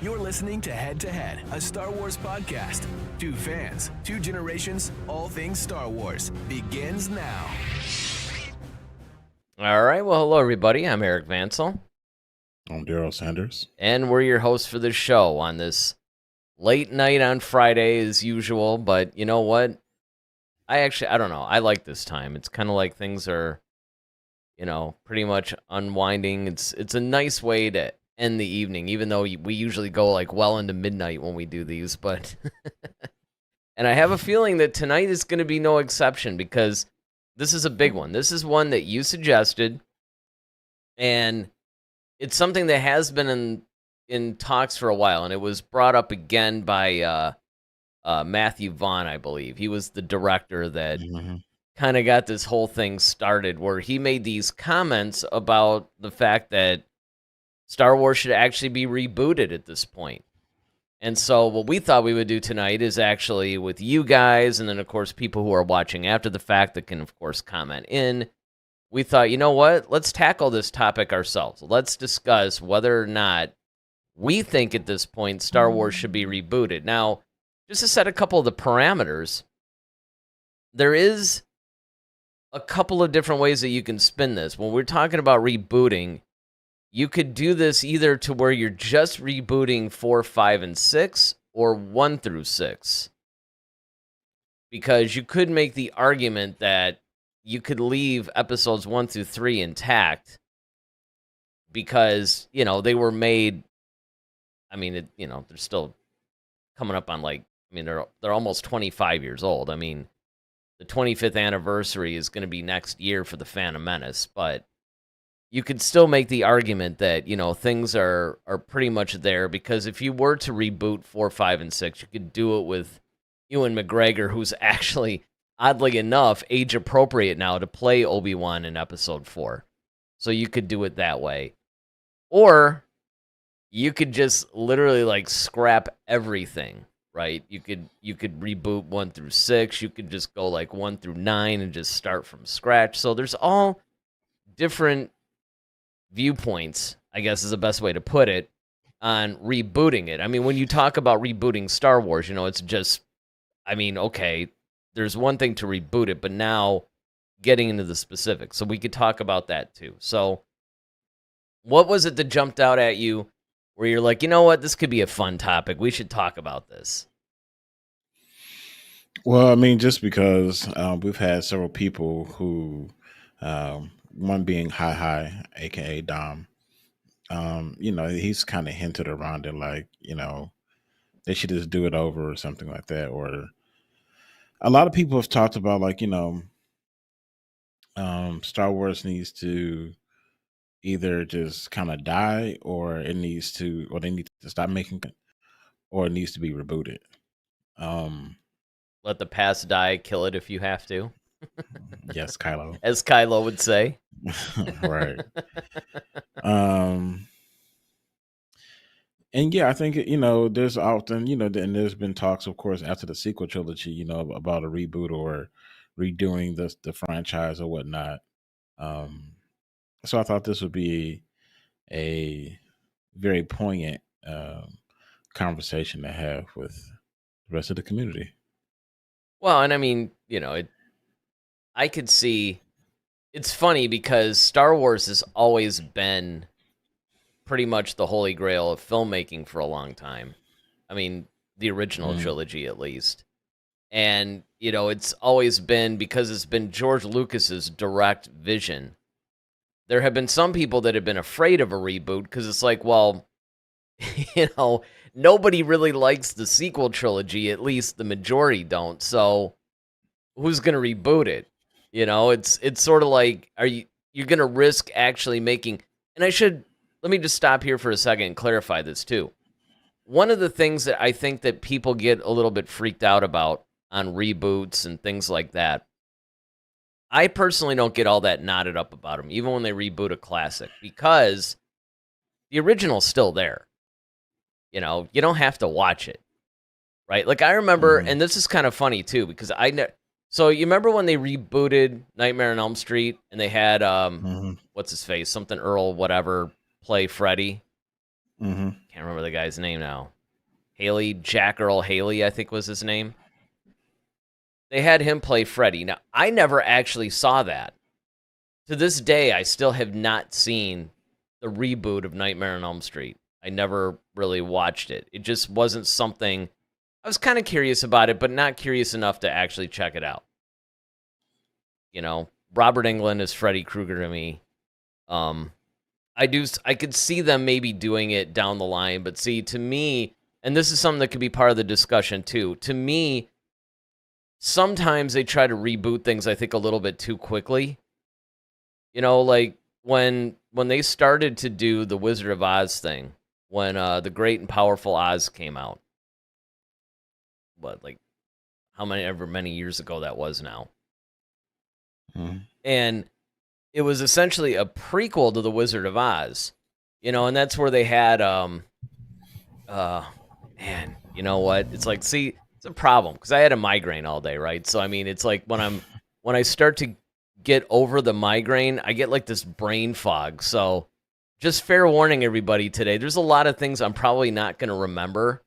You're listening to Head to Head, a Star Wars podcast. Two fans, two generations, all things Star Wars begins now. All right. Well, hello, everybody. I'm Eric Vansel. I'm Daryl Sanders. And we're your hosts for the show on this late night on Friday as usual. But you know what? I don't know. I like this time. It's kind of like things are, pretty much unwinding. It's a nice way to end the evening, even though we usually go like well into midnight when we do these. But and I have a feeling that tonight is going to be no exception because this is a big one. This is one that you suggested, and it's something that has been in talks for a while, and it was brought up again by Matthew Vaughn, I believe. He was the director that kind of got this whole thing started, where he made these comments about the fact that Star Wars should actually be rebooted at this point. And so what we thought we would do tonight is actually with you guys, and then, of course, people who are watching after the fact that can, of course, comment in. We thought, you know what? Let's tackle this topic ourselves. Let's discuss whether or not we think at this point Star Wars should be rebooted. Now, just to set a couple of the parameters, there is a couple of different ways that you can spin this. When we're talking about rebooting, you could do this either to where you're just rebooting 4, 5, and 6, or 1 through 6. Because you could make the argument that you could leave episodes 1 through 3 intact because, they were made, they're still coming up on they're almost 25 years old. I mean, the 25th anniversary is going to be next year for The Phantom Menace, but you could still make the argument that, things are pretty much there, because if you were to reboot 4, 5, and 6, you could do it with Ewan McGregor, who's actually, oddly enough, age-appropriate now to play Obi-Wan in Episode 4. So you could do it that way. Or you could just literally, scrap everything, right? You could reboot 1 through 6. You could just go, 1 through 9 and just start from scratch. So there's all different viewpoints, I guess is the best way to put it, on rebooting it. I mean, when you talk about rebooting Star Wars, it's just, okay, there's one thing to reboot it, but now getting into the specifics. So we could talk about that too. So what was it that jumped out at you where you're like, you know what, this could be a fun topic. We should talk about this. Well, just because we've had several people who, one being Hi, aka Dom, he's kind of hinted around it, they should just do it over or something like that. Or a lot of people have talked about, Star Wars needs to either just kind of die, or they need to stop making it, or it needs to be rebooted. Let the past die, kill it if you have to. Yes, Kylo. As Kylo would say. Right. And yeah, I think, there's often, and there's been talks, of course, after the sequel trilogy, about a reboot or redoing the franchise or whatnot. So I thought this would be a very poignant conversation to have with the rest of the community. Well, and I could see, it's funny because Star Wars has always been pretty much the holy grail of filmmaking for a long time. The original trilogy, at least. And, it's always been, because it's been George Lucas's direct vision. There have been some people that have been afraid of a reboot because it's like, well, nobody really likes the sequel trilogy, at least the majority don't. So who's going to reboot it? It's sort of like, you're going to risk actually making, and let me just stop here for a second and clarify this too. One of the things that I think that people get a little bit freaked out about on reboots and things like that, I personally don't get all that knotted up about them, even when they reboot a classic, because the original's still there. You don't have to watch it, right? Like I remember, and this is kind of funny too, because so you remember when they rebooted Nightmare on Elm Street and they had what's his face, something Earl whatever play Freddy, Hmm. Can't remember the guy's name now. Jack Earl Haley, I think was his name. They had him play Freddy. Now, I never actually saw that. To this day, I still have not seen the reboot of Nightmare on Elm Street. I never really watched it. It just wasn't something. I was kind of curious about it, but not curious enough to actually check it out. You know, Robert Englund is Freddy Krueger to me. Um, I could see them maybe doing it down the line, but see, to me, and this is something that could be part of the discussion too. To me, sometimes they try to reboot things, I think, a little bit too quickly. You know, like when they started to do the Wizard of Oz thing, when the Great and Powerful Oz came out, what, like ever many years ago that was now, and it was essentially a prequel to the Wizard of Oz, you know, and that's where they had man, you know what? It's like, see, it's a problem because I had a migraine all day, right? So I mean, it's like when I start to get over the migraine, I get like this brain fog. So just fair warning, everybody, today, there's a lot of things I'm probably not going to remember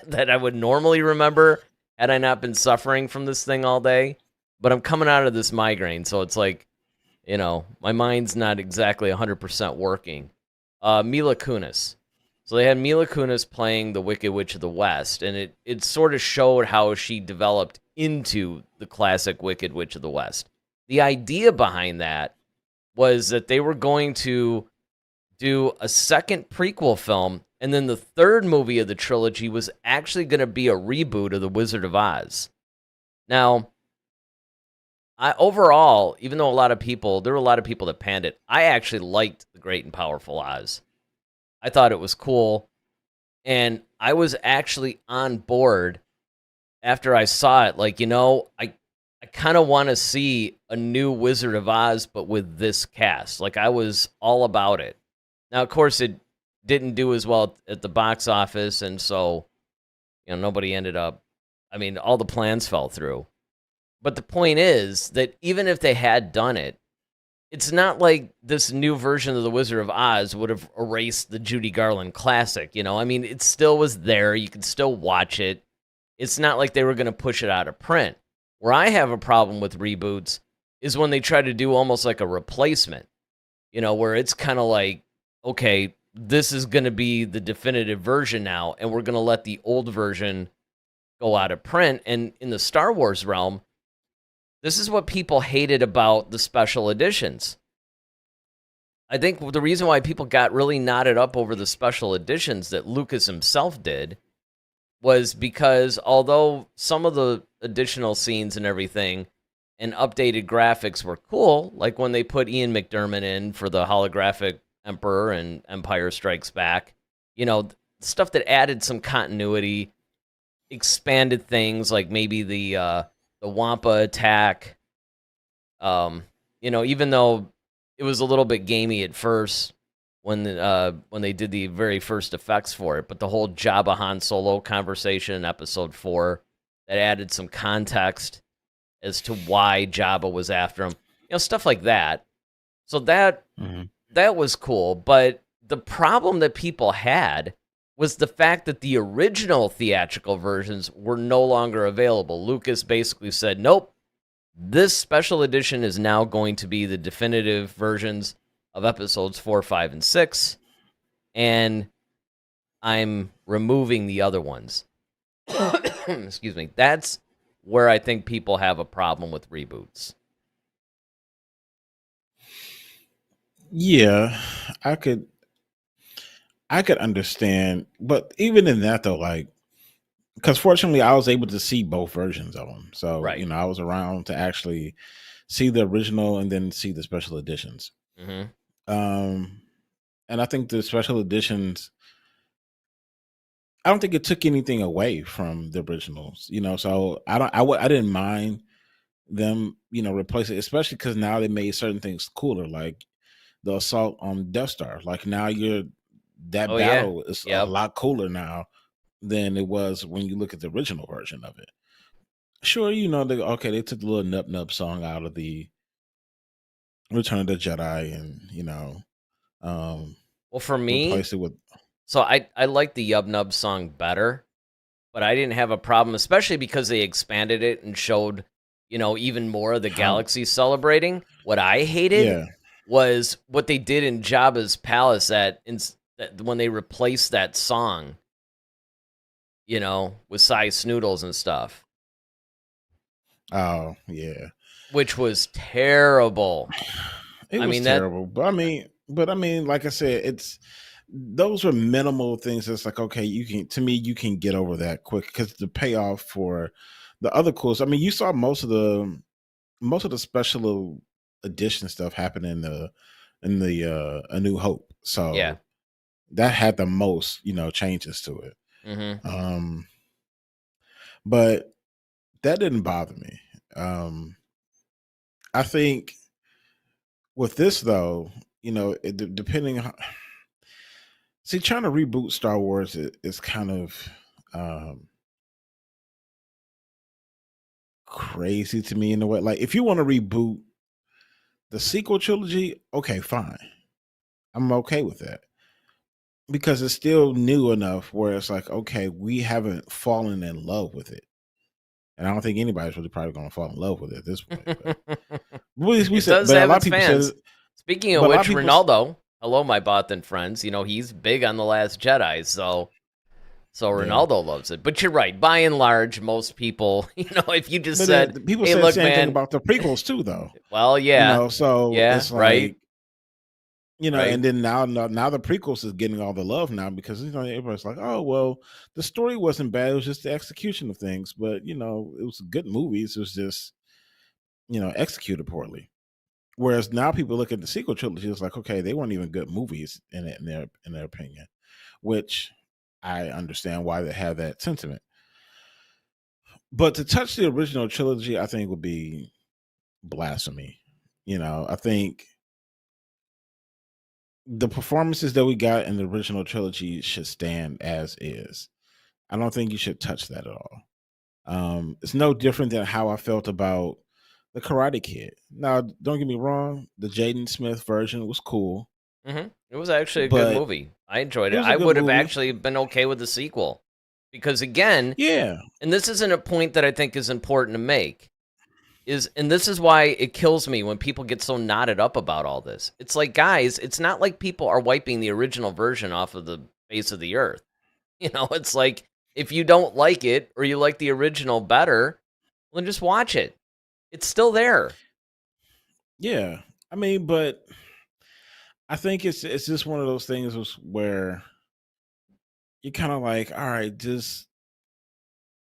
that I would normally remember had I not been suffering from this thing all day. But I'm coming out of this migraine, so it's like, you know, my mind's not exactly 100% working. Mila Kunis. So they had Mila Kunis playing the Wicked Witch of the West, and it sort of showed how she developed into the classic Wicked Witch of the West. The idea behind that was that they were going to do a second prequel film, and then the third movie of the trilogy was actually going to be a reboot of The Wizard of Oz. Now, overall, even though there were a lot of people that panned it, I actually liked The Great and Powerful Oz. I thought it was cool, and I was actually on board after I saw it. Like, you know, I kind of want to see a new Wizard of Oz, but with this cast. Like, I was all about it. Now, of course, it didn't do as well at the box office, and so, you know, nobody ended up. I mean, all the plans fell through. But the point is that even if they had done it, it's not like this new version of The Wizard of Oz would have erased the Judy Garland classic, you know? I mean, it still was there. You could still watch it. It's not like they were going to push it out of print. Where I have a problem with reboots is when they try to do almost like a replacement, you know, where it's kind of like, okay, this is going to be the definitive version now, and we're going to let the old version go out of print. And in the Star Wars realm, this is what people hated about the special editions. I think the reason why people got really knotted up over the special editions that Lucas himself did was because although some of the additional scenes and everything and updated graphics were cool, like when they put Ian McDiarmid in for the holographic Emperor and Empire Strikes Back, you know, stuff that added some continuity, expanded things like maybe the Wampa attack. You know, even though it was a little bit gamey at first when they did the very first effects for it, but the whole Jabba Han Solo conversation in Episode 4 that added some context as to why Jabba was after him, you know, stuff like that. So that was cool, but the problem that people had was the fact that the original theatrical versions were no longer available. Lucas basically said, nope, this special edition is now going to be the definitive versions of episodes 4, 5, and 6, and I'm removing the other ones. Excuse me. That's where I think people have a problem with reboots. Yeah, I could understand, but even in that though, like, because fortunately I was able to see both versions of them, so Right. you know I was around to actually see the original and then see the special editions. Um, and I think the special editions, I don't think it took anything away from the originals, you know. So I didn't mind them, you know, replace it, especially because now they made certain things cooler, like the assault on Death Star. Like now that Oh, yeah. battle is a Yep. lot cooler now than it was when you look at the original version of it. Sure, you know, they took the little nub nub song out of the Return of the Jedi, and you know, um, Well, for me, replace it with. so I like the Yub Nub song better, but I didn't have a problem, especially because they expanded it and showed, even more of the How? galaxy celebrating. What I hated Yeah. was what they did in Jabba's palace that when they replaced that song, with Cy Snoodles and stuff, Oh yeah. which was terrible. It I was mean that terrible, but I mean, like I said, it's those were minimal things. That's like, okay, you can, to me, you can get over that quick because the payoff for the other course. I mean, you saw most of the special edition stuff happen in the A New Hope, yeah. so that had the most changes to it. hmm Um, but that didn't bother me. I think with this though, depending on, see, trying to reboot Star Wars is kind of um, crazy to me in a way. Like, if you want to reboot the sequel trilogy, okay, fine, I'm okay with that because it's still new enough where it's like, okay, we haven't fallen in love with it, and I don't think anybody's really probably going to fall in love with it at this point. But we It said, does but a have lot of its people said, fans. Speaking of but a lot of which, people, Ronaldo, hello, my Bothan friends. He's big on The Last Jedi, so yeah. Ronaldo loves it. But you're right. By and large, most people, if you just But said, then people "Hey, said the look, same thing man," about the prequels too, though. well, yeah, So yeah, it's right, like, right. and then now the prequels is getting all the love now because everybody's like, oh well, the story wasn't bad, it was just the execution of things, but it was good movies, it was just executed poorly. Whereas now people look at the sequel trilogy, it's like, okay, they weren't even good movies in their opinion, which I understand why they have that sentiment. But to touch the original trilogy, I think would be blasphemy. I think the performances that we got in the original trilogy should stand as is. I don't think you should touch that at all. It's no different than how I felt about the Karate Kid. Now, don't get me wrong, the Jaden Smith version was cool, It was actually a good but movie. I enjoyed it it. was a I good would have movie. actually been okay with the sequel because, again, Yeah, and this isn't a point that I think is important to make. And this is why it kills me when people get so knotted up about all this. It's like, guys, it's not like people are wiping the original version off of the face of the earth. It's like if you don't like it or you like the original better, well, then just watch it. It's still there. yeah. I mean, but I think it's just one of those things where you're kind of like, all right, just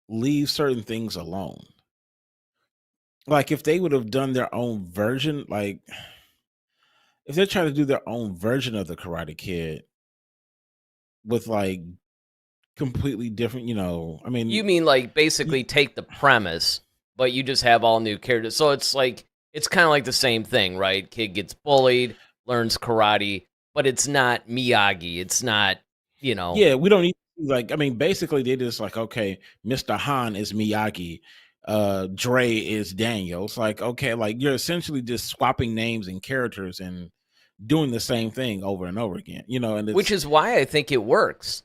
leave certain things alone. Like, if they would have done their own version, like if they're trying to do their own version of the Karate Kid with like completely different, I You mean, mean like you, basically take the premise, but you just have all new characters. So it's kind of like the same thing, right? Kid gets bullied, learns karate, but it's not Miyagi. It's not, you know, yeah, we don't need, like, I mean, basically they just like, okay, Mr. Han is Miyagi, Dre is Daniel. It's like, okay, like you're essentially just swapping names and characters and doing the same thing over and over again, and which it's is why I think it works.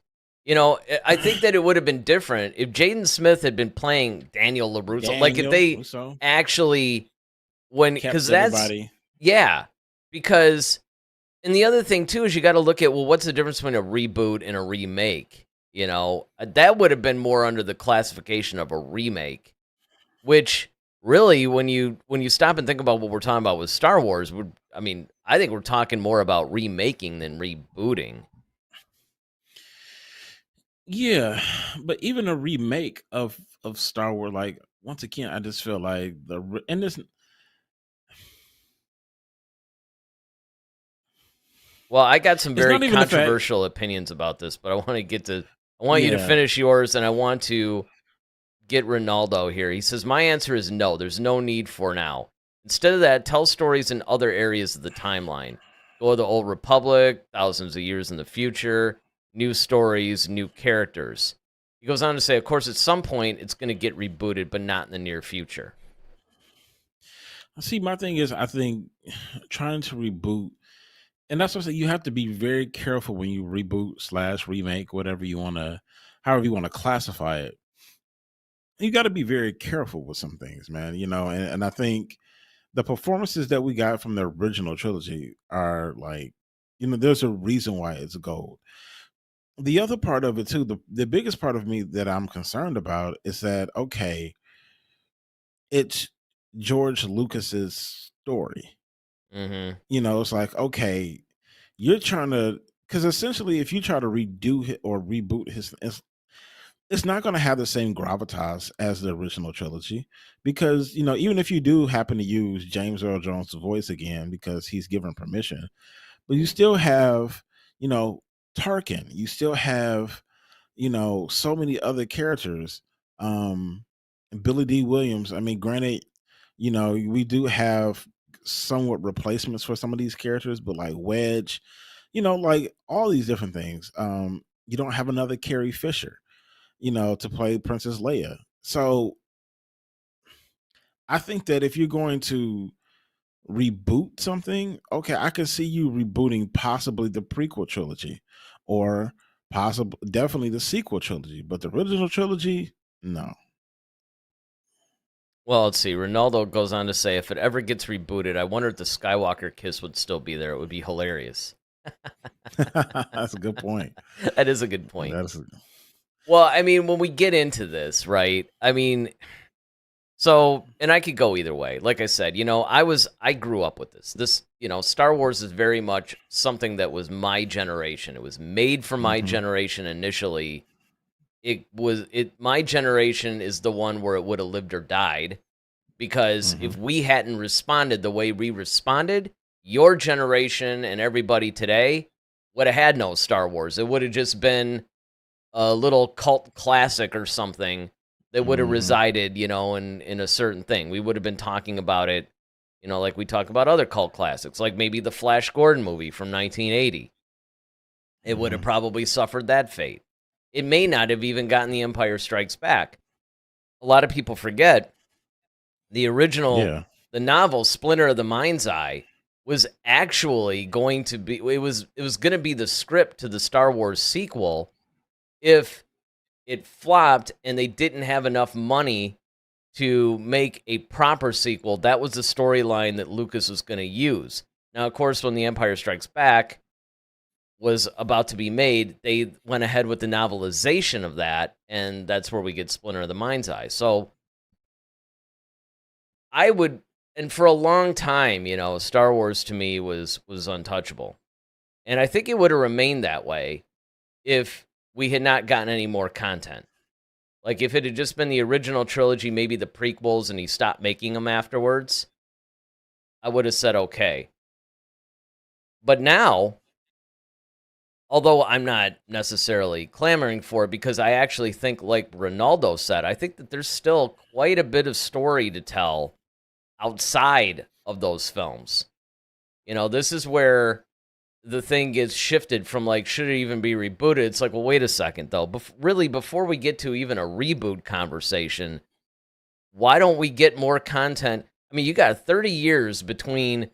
I think that it would have been different if Jaden Smith had been playing Daniel LaRusso. Like if Daniel, they so actually because kept that's everybody. yeah, because and the other thing too is you got to look at, well, what's the difference between a reboot and a remake? That would have been more under the classification of a remake, which really, when you stop and think about what we're talking about with Star Wars, I think we're talking more about remaking than rebooting. Yeah, but even a remake of Star Wars, like, once again, I just feel like and this, Well, I got some it's very not even the fact. controversial opinions about this, but I want you to Yeah, finish yours, and I want to get Ronaldo here. He says, my answer is no. There's no need for now. Instead of that, tell stories in other areas of the timeline. Go to the Old Republic, thousands of years in the future, new stories, new characters. He goes on to say, of course, at some point, it's going to get rebooted, but not in the near future. see, my thing is, I think trying to reboot And that's what I'm saying. You have to be very careful when you reboot slash remake, whatever you want to, however you want to classify it. You got to be very careful with some things, man. And I think the performances that we got from the original trilogy are like, there's a reason why it's gold. The other part of it too, the biggest part of me that I'm concerned about is that, okay, it's George Lucas's story. Mm-hmm. It's like, okay, you're trying to, because essentially, if you try to redo or reboot it's not going to have the same gravitas as the original trilogy. Because even if you do happen to use James Earl Jones' voice again because he's given permission, but you still have, you know, Tarkin. You still have, so many other characters. Um, Billy D. Williams. I mean, granted, we do have somewhat replacements for some of these characters, but like Wedge, like all these different things. You don't have another Carrie Fisher, to play Princess Leia. So I think that if you're going to reboot something, okay, I can see you rebooting possibly the prequel trilogy or possibly definitely the sequel trilogy, but the original trilogy, no. Well, let's see. Ronaldo goes on to say, if it ever gets rebooted, I wonder if the Skywalker kiss would still be there. It would be hilarious. That's a good point. That is a good point. That's Well, I mean, when we get into this, right? I mean, so, and I could go either way. Like I said, I grew up with this. Star Wars is very much something that was my generation. It was made for my generation initially. My generation is the one where it would have lived or died, because if we hadn't responded the way we responded, your generation and everybody today would have had no Star Wars. It would have just been a little cult classic or something that would have resided, in a certain thing. We would have been talking about it, like we talk about other cult classics, like maybe the Flash Gordon movie from 1980. It would have probably suffered that fate. It may not have even gotten The Empire Strikes Back. A lot of people forget the original, the novel Splinter of the Mind's Eye was actually going to be, it was going to be the script to the Star Wars sequel if it flopped and they didn't have enough money to make a proper sequel. That was the storyline that Lucas was going to use. Now, of course, when The Empire Strikes Back was about to be made, they went ahead with the novelization of that, and that's where we get Splinter of the Mind's Eye. So I would, and for a long time, Star Wars to me was untouchable. And I think it would have remained that way if we had not gotten any more content. Like if it had just been the original trilogy, maybe the prequels, and he stopped making them afterwards, I would have said okay. But now, although I'm not necessarily clamoring for it, because I actually think, like Ronaldo said, I think that there's still quite a bit of story to tell outside of those films. This is where the thing gets shifted from like, should it even be rebooted? It's like, well, wait a second, though. Before we get to even a reboot conversation, why don't we get more content? I mean, you got 30 years between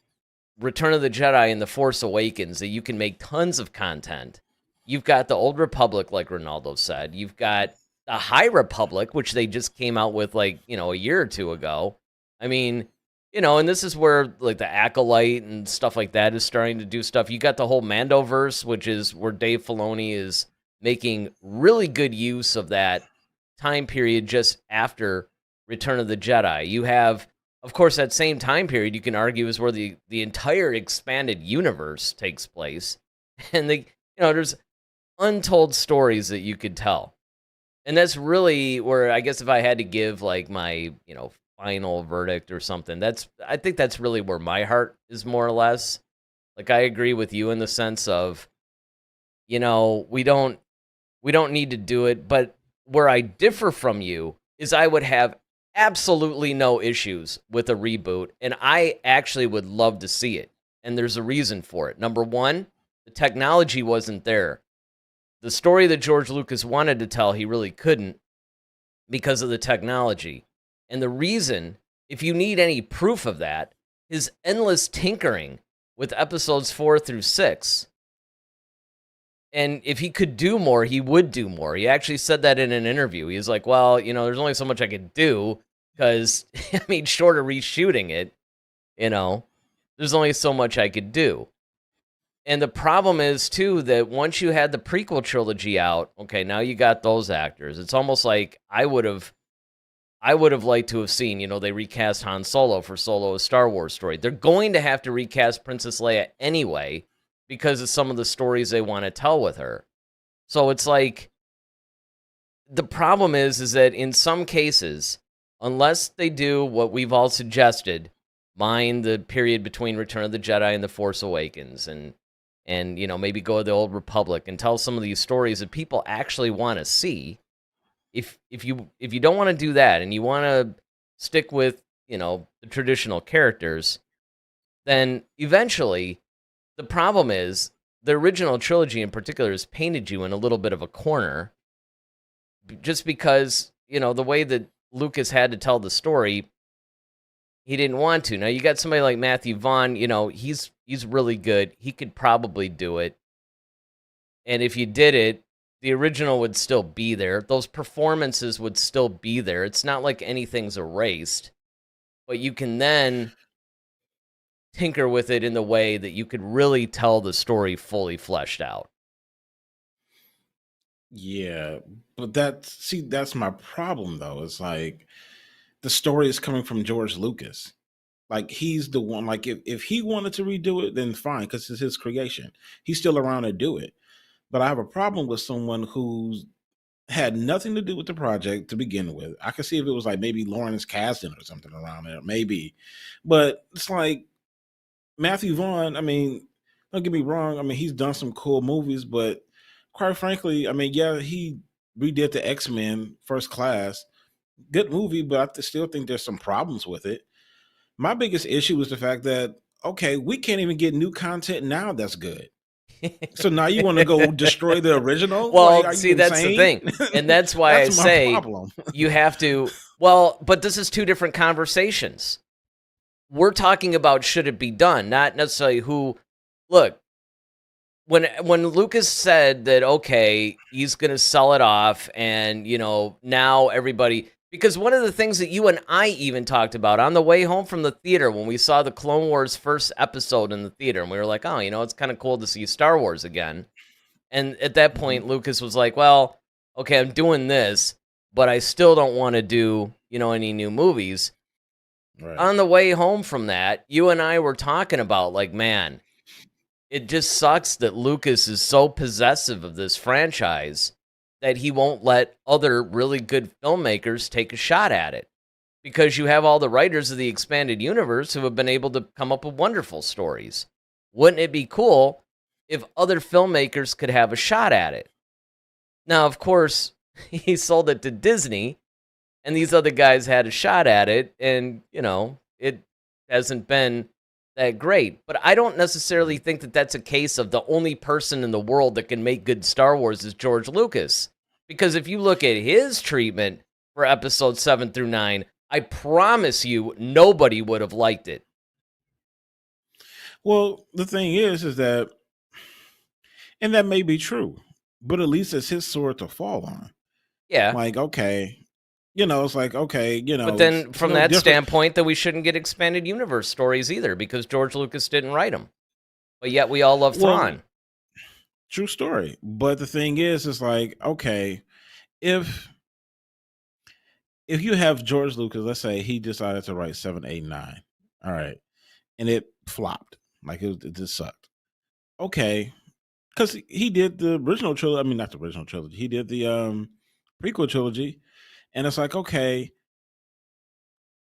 Return of the Jedi and The Force Awakens that you can make tons of content. You've got the Old Republic, like Ronaldo said. You've got the High Republic, which they just came out with like, a year or two ago. I mean, and this is where like the Acolyte and stuff like that is starting to do stuff. You got the whole Mandoverse, which is where Dave Filoni is making really good use of that time period just after Return of the Jedi. You have, of course, that same time period, you can argue, is where the entire expanded universe takes place. And there's untold stories that you could tell. And that's really where, I guess, if I had to give like my, final verdict or something, I think that's really where my heart is, more or less. Like, I agree with you in the sense of, we don't need to do it. But where I differ from you is I would have absolutely no issues with a reboot, and I actually would love to see it. And there's a reason for it. Number one, the technology wasn't there. The story that George Lucas wanted to tell, he really couldn't because of the technology. And the reason, if you need any proof of that, his endless tinkering with episodes 4 through 6. And if he could do more, he would do more. He actually said that in an interview. He was like, well, there's only so much I could do because, short of reshooting it, there's only so much I could do. And the problem is, too, that once you had the prequel trilogy out, okay, now you got those actors. It's almost like I would have liked to have seen, they recast Han Solo for Solo: A Star Wars Story. They're going to have to recast Princess Leia anyway because of some of the stories they want to tell with her. So it's like, the problem is that in some cases, unless they do what we've all suggested, mind the period between Return of the Jedi and The Force Awakens, and maybe go to the Old Republic and tell some of these stories that people actually want to see. If you don't want to do that and you want to stick with, the traditional characters, then eventually the problem is the original trilogy in particular has painted you in a little bit of a corner just because, the way that Lucas had to tell the story, he didn't want to. Now you got somebody like Matthew Vaughn, he's really good. He could probably do it. And if you did it, the original would still be there. Those performances would still be there. It's not like anything's erased. But you can then tinker with it in the way that you could really tell the story fully fleshed out. Yeah, but that's my problem though. It's like the story is coming from George Lucas. Like he's the one. Like if he wanted to redo it, then fine, because it's his creation. He's still around to do it. But I have a problem with someone who's had nothing to do with the project to begin with. I could see if it was like maybe Lawrence Kasdan or something around there, maybe. But it's like Matthew Vaughn, don't get me wrong. He's done some cool movies, but quite frankly, yeah, he redid the X-Men First Class. Good movie, but I still think there's some problems with it. My biggest issue is the fact that, okay, we can't even get new content now that's good. So now you want to go destroy the original? Well, see, that's the thing. And that's why I say you have to, but this is two different conversations. We're talking about should it be done, not necessarily who. Look, when Lucas said that, okay, he's going to sell it off and, now everybody, because one of the things that you and I even talked about on the way home from the theater when we saw the Clone Wars first episode in the theater, and we were like, oh, it's kind of cool to see Star Wars again. And at that point, Lucas was like, well, okay, I'm doing this, but I still don't want to do, any new movies. Right. On the way home from that, you and I were talking about, like, man, it just sucks that Lucas is so possessive of this franchise that he won't let other really good filmmakers take a shot at it. Because you have all the writers of the expanded universe who have been able to come up with wonderful stories. Wouldn't it be cool if other filmmakers could have a shot at it? Now, of course, he sold it to Disney, and these other guys had a shot at it, and, it hasn't been that great. But I don't necessarily think that that's a case of the only person in the world that can make good Star Wars is George Lucas. Because if you look at his treatment for episodes 7 through 9, I promise you nobody would have liked it. Well, the thing is that, and that may be true, but at least it's his sword to fall on. Yeah. Like, okay, it's like, okay, But then from that standpoint, that we shouldn't get expanded universe stories either because George Lucas didn't write them. But yet we all love Thrawn. True story. But the thing is like, okay, if you have George Lucas, let's say he decided to write 7, 8, 9, all right, and it flopped, like it just sucked. Okay, because he did the original trilogy. Not the original trilogy. He did the prequel trilogy, and it's like, okay,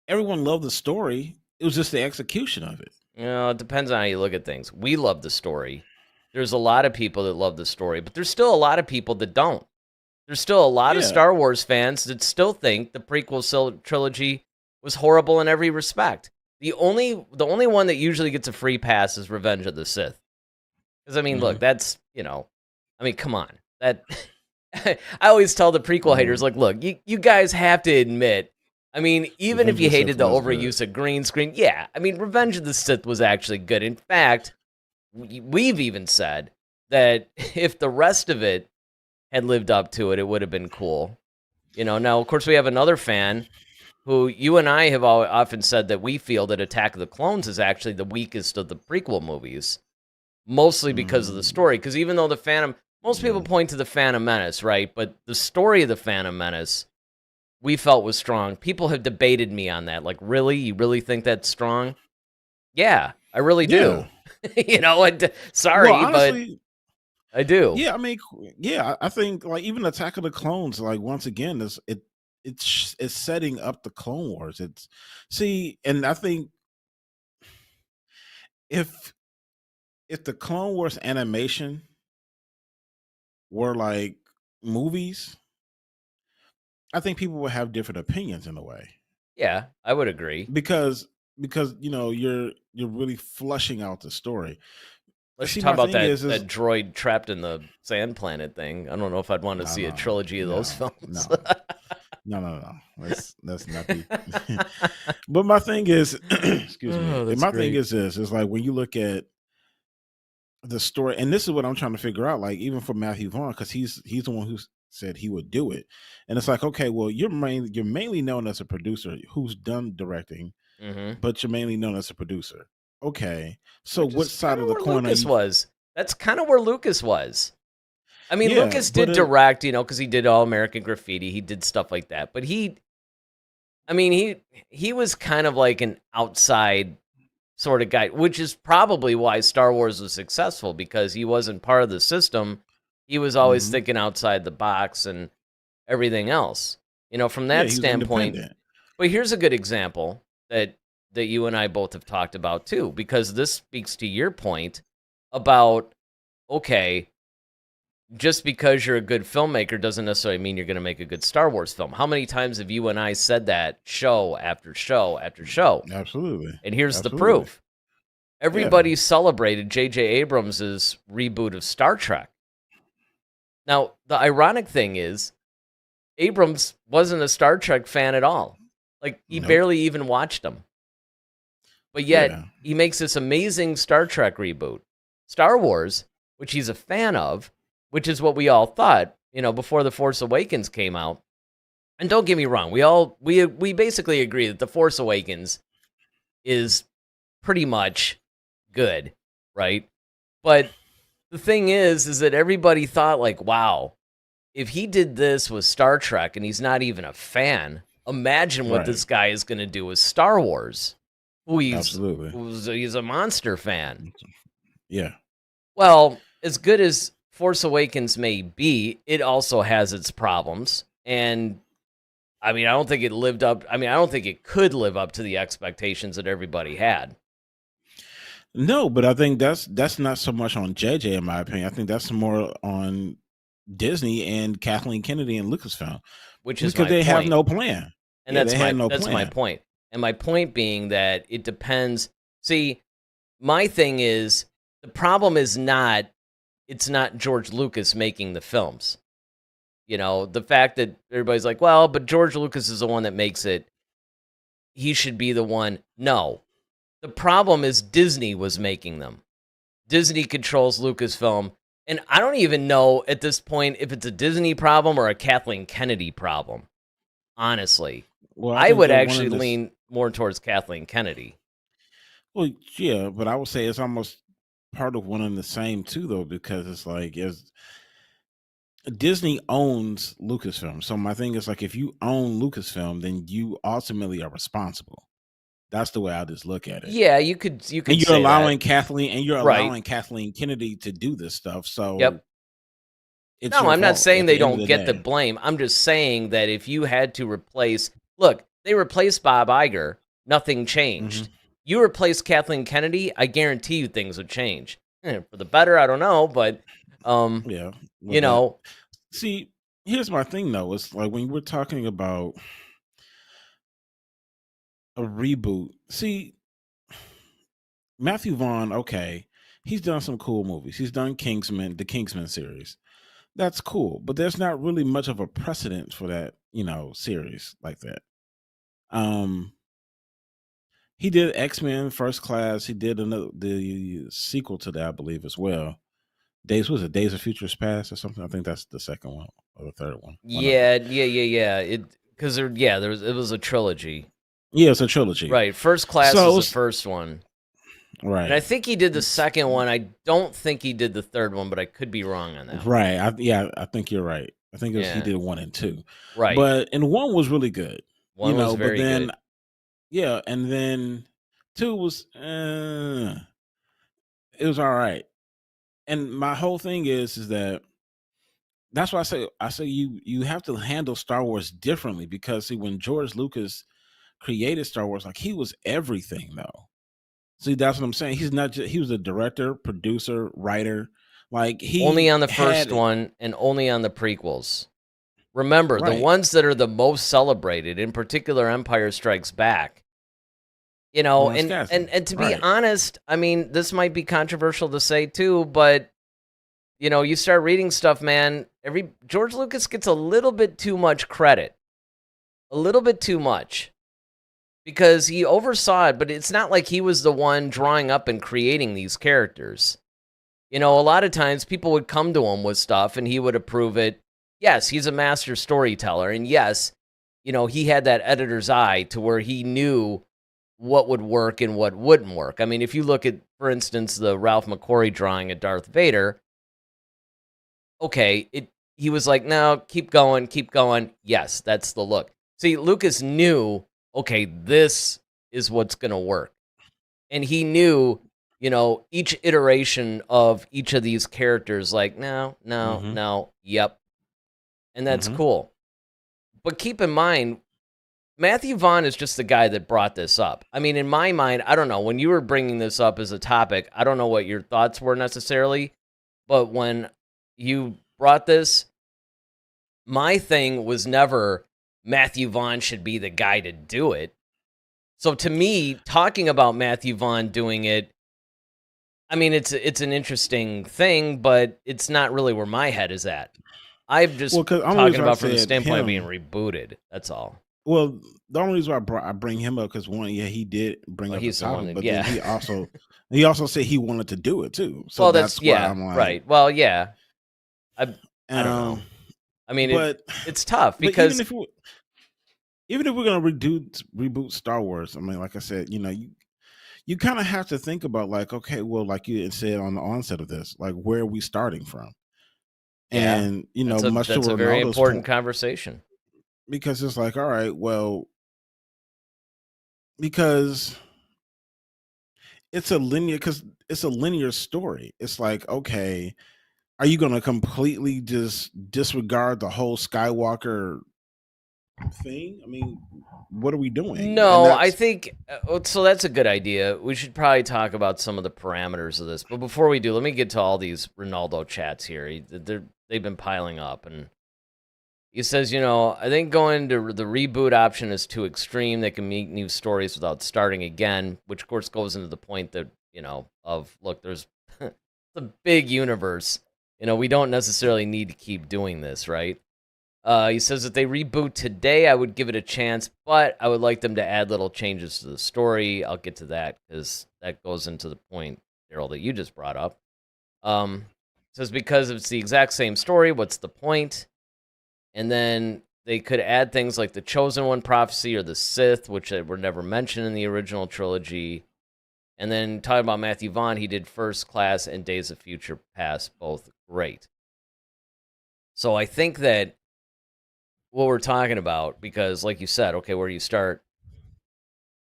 everyone loved the story. It was just the execution of it. It depends on how you look at things. We love the story. There's a lot of people that love the story, but there's still a lot of people that don't. There's still a lot of Star Wars fans that still think the prequel trilogy was horrible in every respect. The only one that usually gets a free pass is Revenge of the Sith. Because, look, that's, come on. That I always tell the prequel haters, like, look, you guys have to admit, even if you hated the overuse of green screen, Revenge of the Sith was actually good. In fact, we've even said that if the rest of it had lived up to it, it would have been cool. Now, of course, we have another fan who you and I have often said that we feel that Attack of the Clones is actually the weakest of the prequel movies, mostly because of the story. Because even though most people point to the Phantom Menace, right? But the story of the Phantom Menace, we felt was strong. People have debated me on that. Like, really? You really think that's strong? Yeah, I really do. Sorry, well, honestly, but I do. yeah, I mean, yeah, I think like even Attack of the Clones, like once again, it's setting up the Clone Wars. And I think if the Clone Wars animation were like movies, I think people would have different opinions in a way. Yeah, I would agree. Because you're really flushing out the story. Let's See, talk my about thing that droid trapped in the sand planet thing. I don't know if I'd want to see a trilogy of those films. No. Let's not be. But my thing is, excuse me. Oh, And that's my great. thing is this: is like when you look at the story, and this is what I'm trying to figure out. Like even for Matthew Vaughn, because he's the one who said he would do it, and it's like, okay, well, you're mainly known as a producer who's done directing, but you're mainly known as a producer. Okay, so Which what is side kinda of the where coin are Lucas you? was. That's kind of where Lucas was. I mean, Yeah, Lucas but did direct, because he did All American Graffiti. He did stuff like that. But he was kind of like an outside sort of guy, which is probably why Star Wars was successful, because he wasn't part of the system. He was always thinking outside the box and everything else. From yeah, that he was standpoint. independent. But here's a good example that you and I both have talked about too, because this speaks to your point about, okay, just because you're a good filmmaker doesn't necessarily mean you're going to make a good Star Wars film. How many times have you and I said that show after show after show? Absolutely. And here's the Absolutely. proof. Everybody celebrated J.J. Abrams' reboot of Star Trek. Now, the ironic thing is, Abrams wasn't a Star Trek fan at all. Like, he barely even watched them. But yet, he makes this amazing Star Trek reboot. Star Wars, which he's a fan of, which is what we all thought, before The Force Awakens came out. And don't get me wrong, we basically agree that The Force Awakens is pretty much good, right? But the thing is that everybody thought, like, wow, if he did this with Star Trek and he's not even a fan, imagine what this guy is going to do with Star Wars. He's a monster fan. Yeah. Well, as good as Force Awakens may be, it also has its problems. And I mean, I don't think it could live up to the expectations that everybody had. No, but I think that's not so much on JJ, in my opinion. I think that's more on Disney and Kathleen Kennedy and Lucasfilm, which is because they have no plan. And that's my point. And my point being that it depends. See, my thing is, the problem is it's not George Lucas making the films. The fact that everybody's like, well, but George Lucas is the one that makes it, he should be the one. No. The problem is Disney was making them. Disney controls Lucasfilm. And I don't even know at this point if it's a Disney problem or a Kathleen Kennedy problem. Honestly. Well, I would actually lean more towards Kathleen Kennedy. Well, yeah, but I would say it's almost part of one and the same too, though, because it's like Disney owns Lucasfilm. So my thing is, like, if you own Lucasfilm, then you ultimately are responsible. That's the way I just look at it. Yeah, you could. And you're allowing allowing Kathleen Kennedy to do this stuff. So yep. No, I'm not saying they don't get the blame. I'm just saying that if you had to they replaced Bob Iger, nothing changed. You replace Kathleen Kennedy, I guarantee you things would change. For the better, I don't know, but See, here's my thing though. It's like when we're talking about a reboot. See, Matthew Vaughn, okay, he's done some cool movies. He's done the Kingsman series. That's cool, but there's not really much of a precedent for that, series like that. He did X-Men First Class. He did the sequel to that, I believe, as well. Days of Futures Past or something? I think that's the second one or the third one. One of them. Yeah. It was a trilogy. Yeah, it's a trilogy. Right. First Class was the first one. Right. And I think he did the second one. I don't think he did the third one, but I could be wrong on that. Right. I think you're right. I think he did 1 and 2. Right. And 1 was really good. One was very good. Yeah, and then 2 was it was all right. And my whole thing is that that's why I say you have to handle Star Wars differently, because see, when George Lucas created Star Wars, like, he was everything though. See, that's what I'm saying. He's not just, he was a director, producer, writer. Like, he only on the first one and only on the prequels. Remember, the ones that are the most celebrated, in particular Empire Strikes Back. You know, and to be honest, I mean, this might be controversial to say too, but you know, you start reading stuff, man, George Lucas gets a little bit too much credit. A little bit too much. Because he oversaw it, but it's not like he was the one drawing up and creating these characters. You know, a lot of times people would come to him with stuff and he would approve it. Yes, he's a master storyteller. And yes, you know, he had that editor's eye to where he knew what would work and what wouldn't work. I mean, if you look at, for instance, the Ralph McQuarrie drawing of Darth Vader, okay, he was like, no, keep going. Yes, that's the look. See, Lucas knew, okay, this is what's going to work. And he knew, you know, each iteration of each of these characters, like, no, yep. And that's cool. But keep in mind, Matthew Vaughn is just the guy that brought this up. I mean, in my mind, I don't know, when you were bringing this up as a topic, I don't know what your thoughts were necessarily, but when you brought this, my thing was never Matthew Vaughn should be the guy to do it. So to me, talking about Matthew Vaughn doing it, I mean, it's an interesting thing, but it's not really where my head is at. I'm just talking about from the standpoint of being rebooted. That's all. Well, the only reason why I bring him up, because one, he did bring up the topic, but then he also said he wanted to do it too. So that's why I'm like, right. Well, yeah. I don't know. I mean, it's tough because even if we're gonna reboot Star Wars, I mean, like I said, you know, you kind of have to think about, like, okay, well, like you had said on the onset of this, like, where are we starting from? And you know, that's a very important conversation, because it's like, all right, well, because it's a linear story. It's like, okay, are you going to completely just disregard the whole Skywalker thing? I mean, what are we doing? No, I think so. That's a good idea. We should probably talk about some of the parameters of this. But before we do, let me get to all these Ronaldo chats here. They've been piling up, and he says, you know, I think going to the reboot option is too extreme. They can make new stories without starting again, which of course goes into the point that, you know, of, look, there's a big universe. You know, we don't necessarily need to keep doing this, right? He says that they reboot today, I would give it a chance, but I would like them to add little changes to the story. I'll get to that because that goes into the point, Daryl, that you just brought up. Says because it's the exact same story, what's the point? And then they could add things like the Chosen One prophecy or the Sith, which were never mentioned in the original trilogy. And then talking about Matthew Vaughn, he did First Class and Days of Future Past, both great. So I think that what we're talking about, because like you said, okay, where do you start?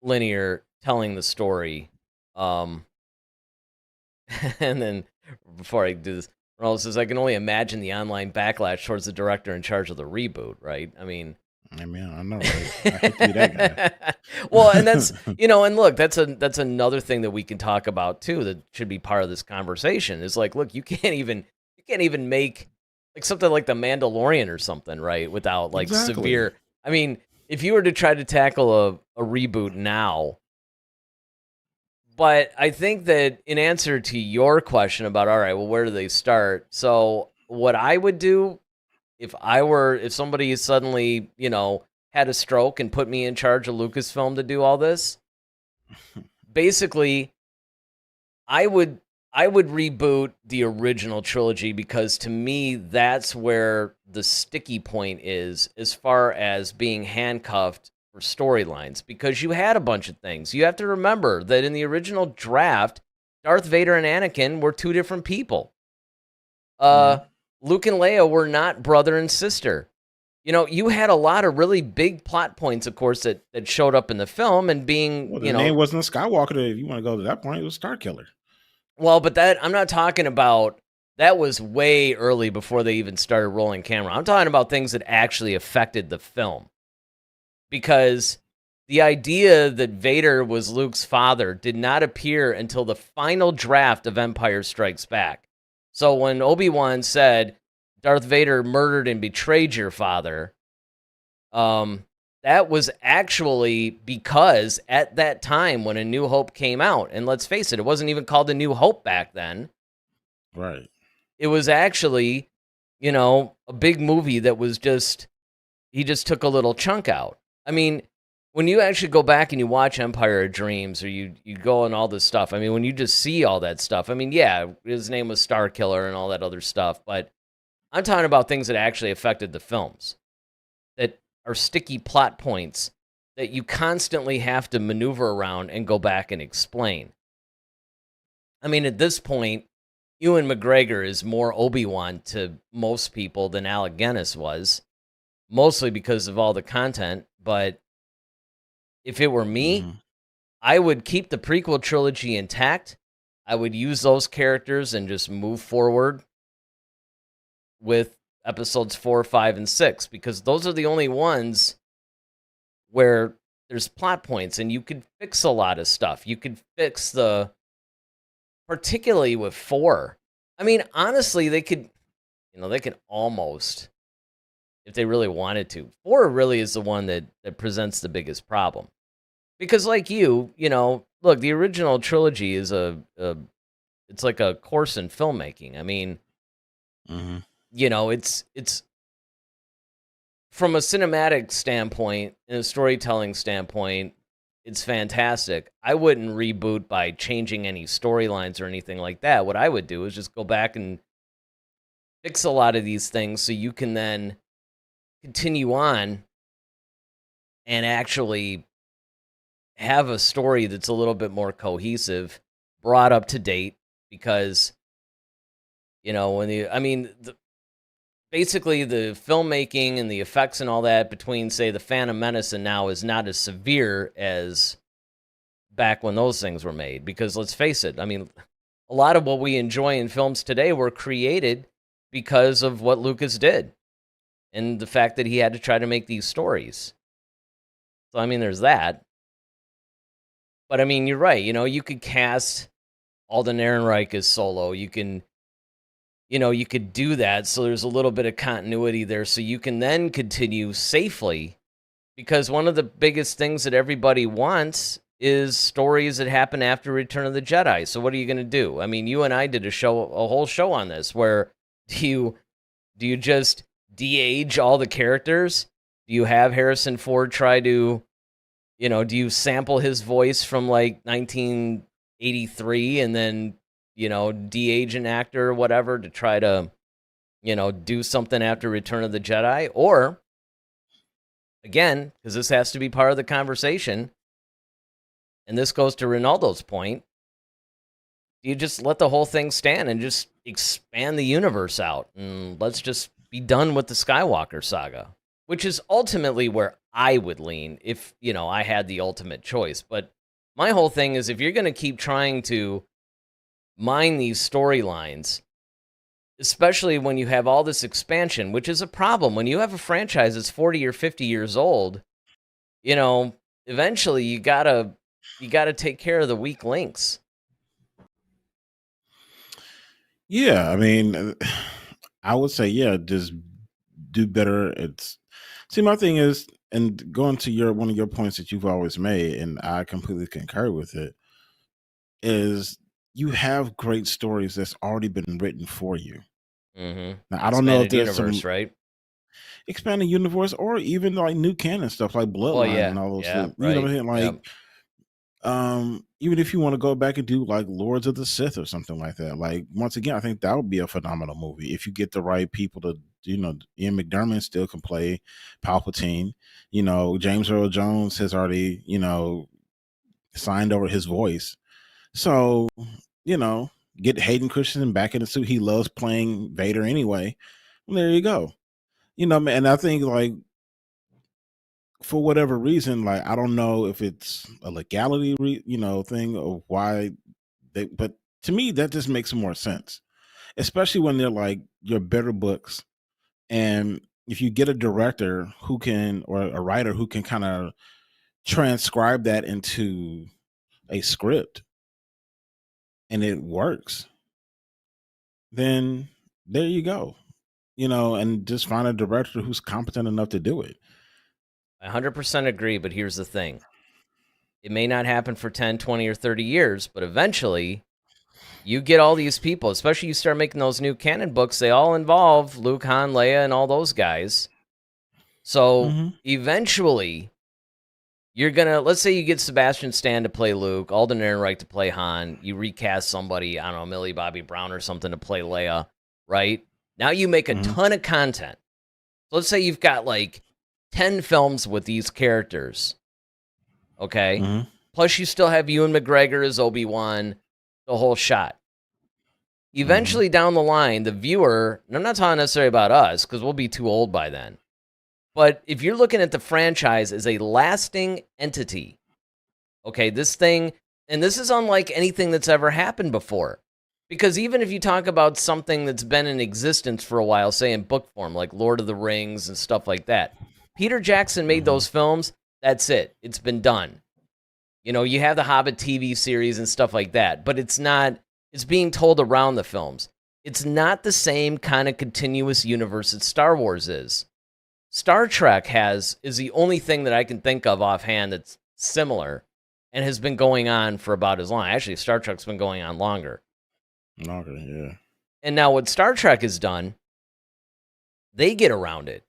Linear, telling the story. And then before I do this, Ronaldo says, I can only imagine the online backlash towards the director in charge of the reboot, right? I mean, I know, right? I hate to be that guy. Well, and that's, you know, and look, that's another thing that we can talk about too that should be part of this conversation. Is like, look, you can't even make like something like The Mandalorian or something, right? Without like severe. I mean, if you were to try to tackle a reboot now. But I think that in answer to your question about, all right, well, where do they start? So what I would do if somebody suddenly, you know, had a stroke and put me in charge of Lucasfilm to do all this, basically, I would reboot the original trilogy because to me that's where the sticky point is as far as being handcuffed for storylines, because you had a bunch of things. You have to remember that in the original draft, Darth Vader and Anakin were two different people. Luke and Leia were not brother and sister. You had a lot of really big plot points, of course, that showed up in the film, and being, the name wasn't Skywalker. If you want to go to that point, it was Starkiller. Well, but that, I'm not talking about, that was way early before they even started rolling camera. I'm talking about things that actually affected the film. Because the idea that Vader was Luke's father did not appear until the final draft of Empire Strikes Back. So when Obi-Wan said, Darth Vader murdered and betrayed your father, that was actually because at that time when A New Hope came out, and let's face it, it wasn't even called A New Hope back then. Right. It was actually, a big movie that was he just took a little chunk out. I mean, when you actually go back and you watch Empire of Dreams, or you go on all this stuff, I mean, when you just see all that stuff, I mean, yeah, his name was Starkiller and all that other stuff, but I'm talking about things that actually affected the films, that are sticky plot points that you constantly have to maneuver around and go back and explain. I mean, at this point, Ewan McGregor is more Obi-Wan to most people than Alec Guinness was, mostly because of all the content. But if it were me, I would keep the prequel trilogy intact. I would use those characters and just move forward with episodes 4, 5, and 6, because those are the only ones where there's plot points and you could fix a lot of stuff. You could fix particularly with 4. I mean, honestly, they could almost, if they really wanted to. 4 really is the one that presents the biggest problem. Because like look, the original trilogy is it's like a course in filmmaking. I mean, it's from a cinematic standpoint and a storytelling standpoint, it's fantastic. I wouldn't reboot by changing any storylines or anything like that. What I would do is just go back and fix a lot of these things so you can then continue on and actually have a story that's a little bit more cohesive, brought up to date, because basically the filmmaking and the effects and all that between, say, the Phantom Menace and now is not as severe as back when those things were made. Because let's face it, I mean, a lot of what we enjoy in films today were created because of what Lucas did and the fact that he had to try to make these stories. So, I mean, there's that. But, I mean, you're right. You could cast Alden Ehrenreich as Solo. You can, you could do that, so there's a little bit of continuity there, so you can then continue safely. Because one of the biggest things that everybody wants is stories that happen after Return of the Jedi. So what are you going to do? I mean, you and I did a whole show on this, where do you just de-age all the characters? Do you have Harrison Ford try to, do you sample his voice from like 1983 and then, de-age an actor or whatever to try to, do something after Return of the Jedi? Or, again, because this has to be part of the conversation, and this goes to Ronaldo's point, do you just let the whole thing stand and just expand the universe out, and let's just be done with the Skywalker saga? Which is ultimately where I would lean if, I had the ultimate choice. But my whole thing is, if you're going to keep trying to mine these storylines, especially when you have all this expansion, which is a problem. When you have a franchise that's 40 or 50 years old, eventually you gotta take care of the weak links. Yeah, I mean, I would say, just do better. My thing is, and going to one of your points that you've always made, and I completely concur with it, is you have great stories that's already been written for you. Mm-hmm. Now, I don't know if there's universe, right? Expanding universe, or even like new canon stuff like Bloodline and all those things. Right. You know what I mean? Like, Even if you want to go back and do like Lords of the Sith or something like that, like once again, I think that would be a phenomenal movie if you get the right people to. Ian McDermott still can play Palpatine. James Earl Jones has already signed over his voice. So get Hayden Christensen back in the suit. He loves playing Vader anyway. Well, there you go. And I think like for whatever reason, like I don't know if it's a legality, thing of why but to me that just makes more sense, especially when they're like your better books, and if you get a director who can or a writer who can kind of transcribe that into a script and it works, then there you go. And just find a director who's competent enough to do it. I 100% agree, but here's the thing. It may not happen for 10, 20, or 30 years, but eventually you get all these people, especially you start making those new canon books, they all involve Luke, Han, Leia, and all those guys. So eventually you're going to, let's say you get Sebastian Stan to play Luke, Alden Ehrenreich to play Han, you recast somebody, I don't know, Millie Bobby Brown or something to play Leia, right? Now you make a ton of content. So let's say you've got like 10 films with these characters, okay? Plus you still have Ewan McGregor as Obi-Wan, the whole shot. Eventually down the line, the viewer, and I'm not talking necessarily about us, because we'll be too old by then, but if you're looking at the franchise as a lasting entity, okay, this thing, and this is unlike anything that's ever happened before. Because even if you talk about something that's been in existence for a while, say in book form, like Lord of the Rings and stuff like that, Peter Jackson made those films, that's it. It's been done. You have the Hobbit TV series and stuff like that, but it's being told around the films. It's not the same kind of continuous universe that Star Wars is. Star Trek is the only thing that I can think of offhand that's similar and has been going on for about as long. Actually, Star Trek's been going on longer. Longer, yeah. And now what Star Trek has done, they get around it.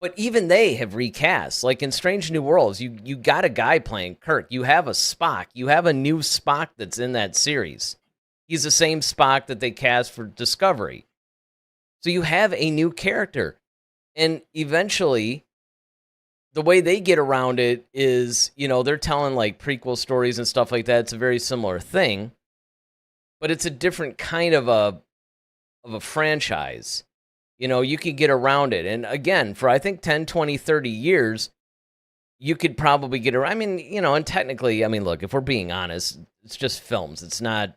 But even they have recast. Like in Strange New Worlds, you got a guy playing Kirk. You have a Spock. You have a new Spock that's in that series. He's the same Spock that they cast for Discovery. So you have a new character. And eventually, the way they get around it is, they're telling like prequel stories and stuff like that. It's a very similar thing. But it's a different kind of a franchise. You could get around it. And again, for I think 10, 20, 30 years, you could probably get around. I mean, and technically, look, if we're being honest, it's just films. It's not,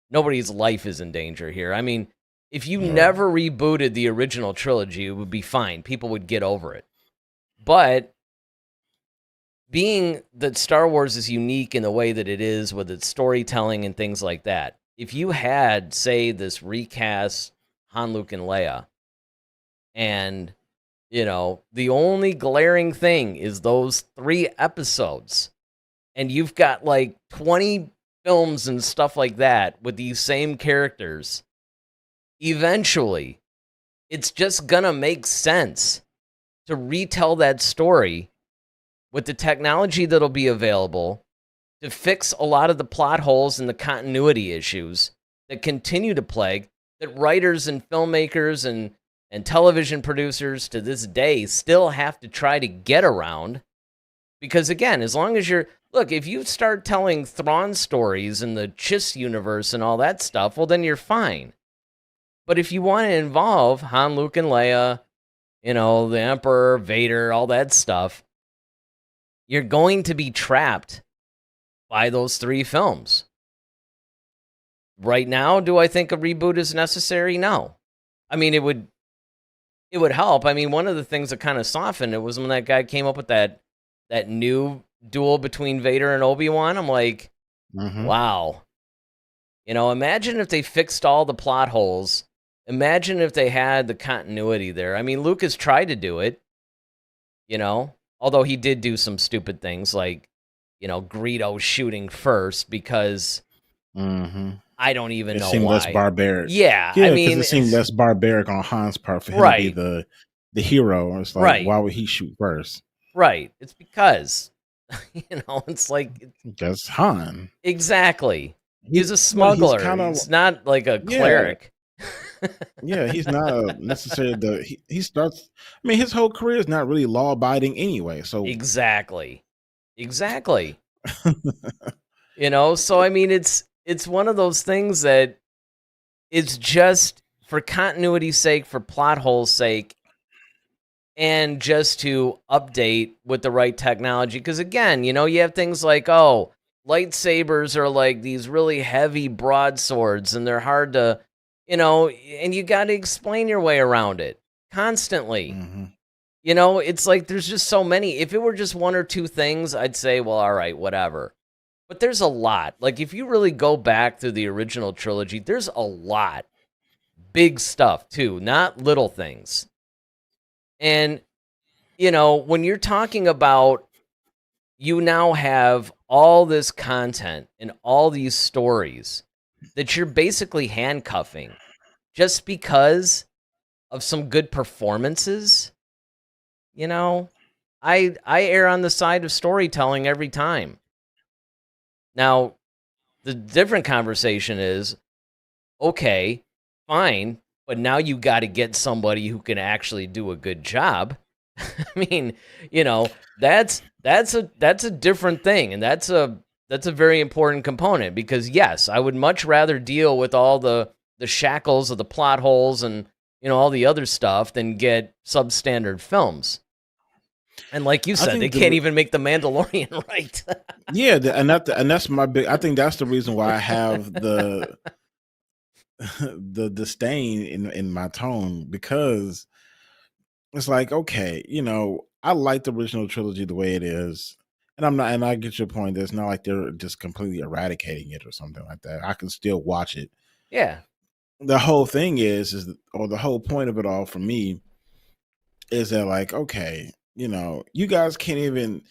nobody's life is in danger here. I mean, if you never rebooted the original trilogy, it would be fine. People would get over it. But being that Star Wars is unique in the way that it is with its storytelling and things like that, if you had, say, this recast Han, Luke, and Leia, and, the only glaring thing is those 3 episodes, and you've got like 20 films and stuff like that with these same characters, eventually, it's just gonna make sense to retell that story with the technology that'll be available to fix a lot of the plot holes and the continuity issues that continue to plague, that writers and filmmakers and television producers to this day still have to try to get around. Because again, as long as if you start telling Thrawn stories in the Chiss universe and all that stuff, well, then you're fine. But if you want to involve Han, Luke, and Leia, the Emperor, Vader, all that stuff, you're going to be trapped by those 3 films. Right now, do I think a reboot is necessary? No. I mean, it would help. I mean, one of the things that kind of softened it was when that guy came up with that new duel between Vader and Obi-Wan. I'm like, wow. Imagine if they fixed all the plot holes. Imagine if they had the continuity there. I mean, Lucas tried to do it, although he did do some stupid things like, Greedo shooting first because I don't even know why. It seemed less barbaric. Yeah, I mean, it seemed less barbaric on Han's part for him to be the hero. It's like, why would he shoot first? Right. It's because It's like That's Han. exactly. He's He's a he's smuggler. kind of He's not like a yeah. cleric. Yeah, he's not necessarily he starts. I mean, his whole career is not really law abiding anyway. So, Exactly. Exactly. So I mean it's one of those things that it's just for continuity's sake, for plot hole's sake, and just to update with the right technology. Because again, you have things like, lightsabers are like these really heavy broadswords and they're hard to, and you got to explain your way around it constantly. mhm. It's like there's just so many. If it were just one or two things, I'd say, well, all right, whatever. But there's a lot. Like, if you really go back through the original trilogy, there's a lot. Big stuff, too, not little things. And, when you're talking about you now have all this content and all these stories that you're basically handcuffing just because of some good performances, I err on the side of storytelling every time. Now, the different conversation is, okay, fine, but now you got to get somebody who can actually do a good job. I mean, that's a different thing, and that's a very important component, because yes, I would much rather deal with all the shackles of the plot holes and all the other stuff than get substandard films. And like you I said, they think can't even make The Mandalorian right. yeah, and that's my big. I think that's the reason why I have the the disdain in my tone, because it's like, okay, I like the original trilogy the way it is. And and I get your point. It's not like they're just completely eradicating it or something like that. I can still watch it. Yeah. The whole thing or the whole point of it all for me is that, like, okay, you guys can't even.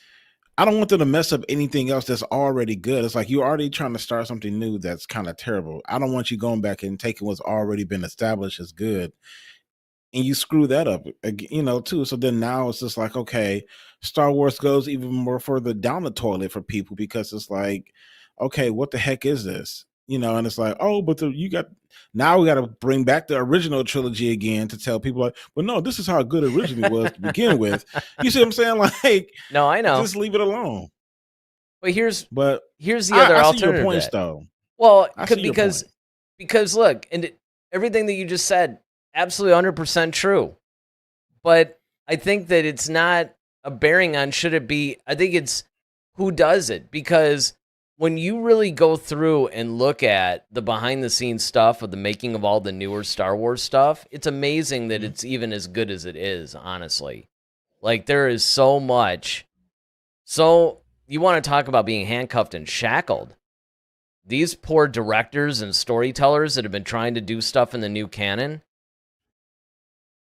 I don't want them to mess up anything else that's already good. It's like you're already trying to start something new that's kind of terrible. I don't want you going back and taking what's already been established as good and you screw that up, too. So then now it's just like, okay, Star Wars goes even more further down the toilet for people, because it's like, okay, what the heck is this? And it's like, oh, but now we got to bring back the original trilogy again to tell people, like, well, no, this is how good it originally was to begin with. You see what I'm saying? Like, No, I know. just leave it alone. But here's But the other I see your alternative. points, though. Well, I see your point. because look, and everything that you just said, absolutely 100% true. But I think that it's not a bearing on should it be. I think it's who does it, because when you really go through and look at the behind the scenes stuff of the making of all the newer Star Wars stuff, it's amazing that it's even as good as it is, honestly. Like, there is so much. So you want to talk about being handcuffed and shackled. These poor directors and storytellers that have been trying to do stuff in the new canon.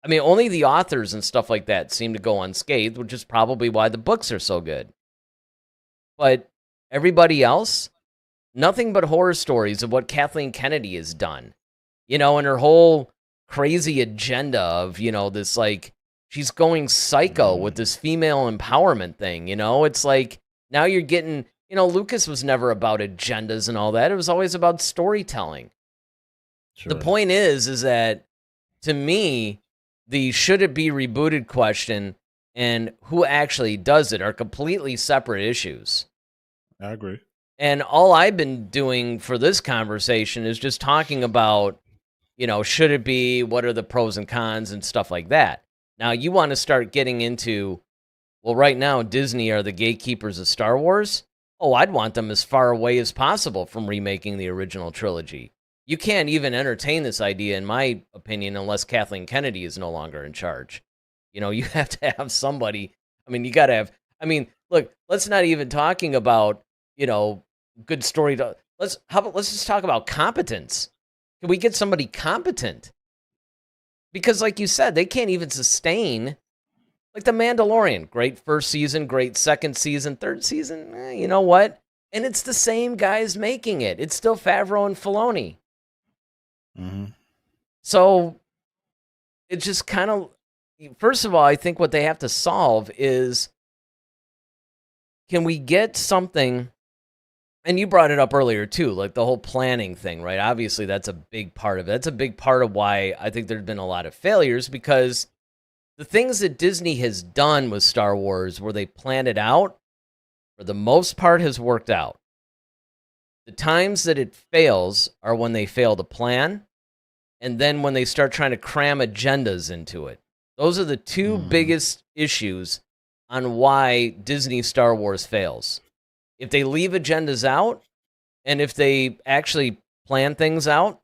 I mean, only the authors and stuff like that seem to go unscathed, which is probably why the books are so good. But everybody else, nothing but horror stories of what Kathleen Kennedy has done. And her whole crazy agenda of, this, like, she's going psycho with this female empowerment thing. It's like, now you're getting, Lucas was never about agendas and all that. It was always about storytelling. Sure. The point is that, to me, the should it be rebooted question and who actually does it are completely separate issues. I agree. And all I've been doing for this conversation is just talking about, should it be, what are the pros and cons and stuff like that. Now, you want to start getting into, well, right now, Disney are the gatekeepers of Star Wars. Oh, I'd want them as far away as possible from remaking the original trilogy. You can't even entertain this idea, in my opinion, unless Kathleen Kennedy is no longer in charge. You have to have somebody. I mean, you got to have. I mean, look, let's not even talking about, good story. Let's just talk about competence. Can we get somebody competent? Because, like you said, they can't even sustain. Like The Mandalorian, great first season, great second season, third season. You know what? And it's the same guys making it. It's still Favreau and Filoni. Mm-hmm. So it's just kind of, first of all, I think what they have to solve is, can we get something? And you brought it up earlier too, like the whole planning thing, right? Obviously, that's a big part of it. That's a big part of why I think there's been a lot of failures, because the things that Disney has done with Star Wars, where they planned it out, for the most part, has worked out. The times that it fails are when they fail to plan, and then when they start trying to cram agendas into it. Those are the two biggest issues on why Disney Star Wars fails. If they leave agendas out, and if they actually plan things out,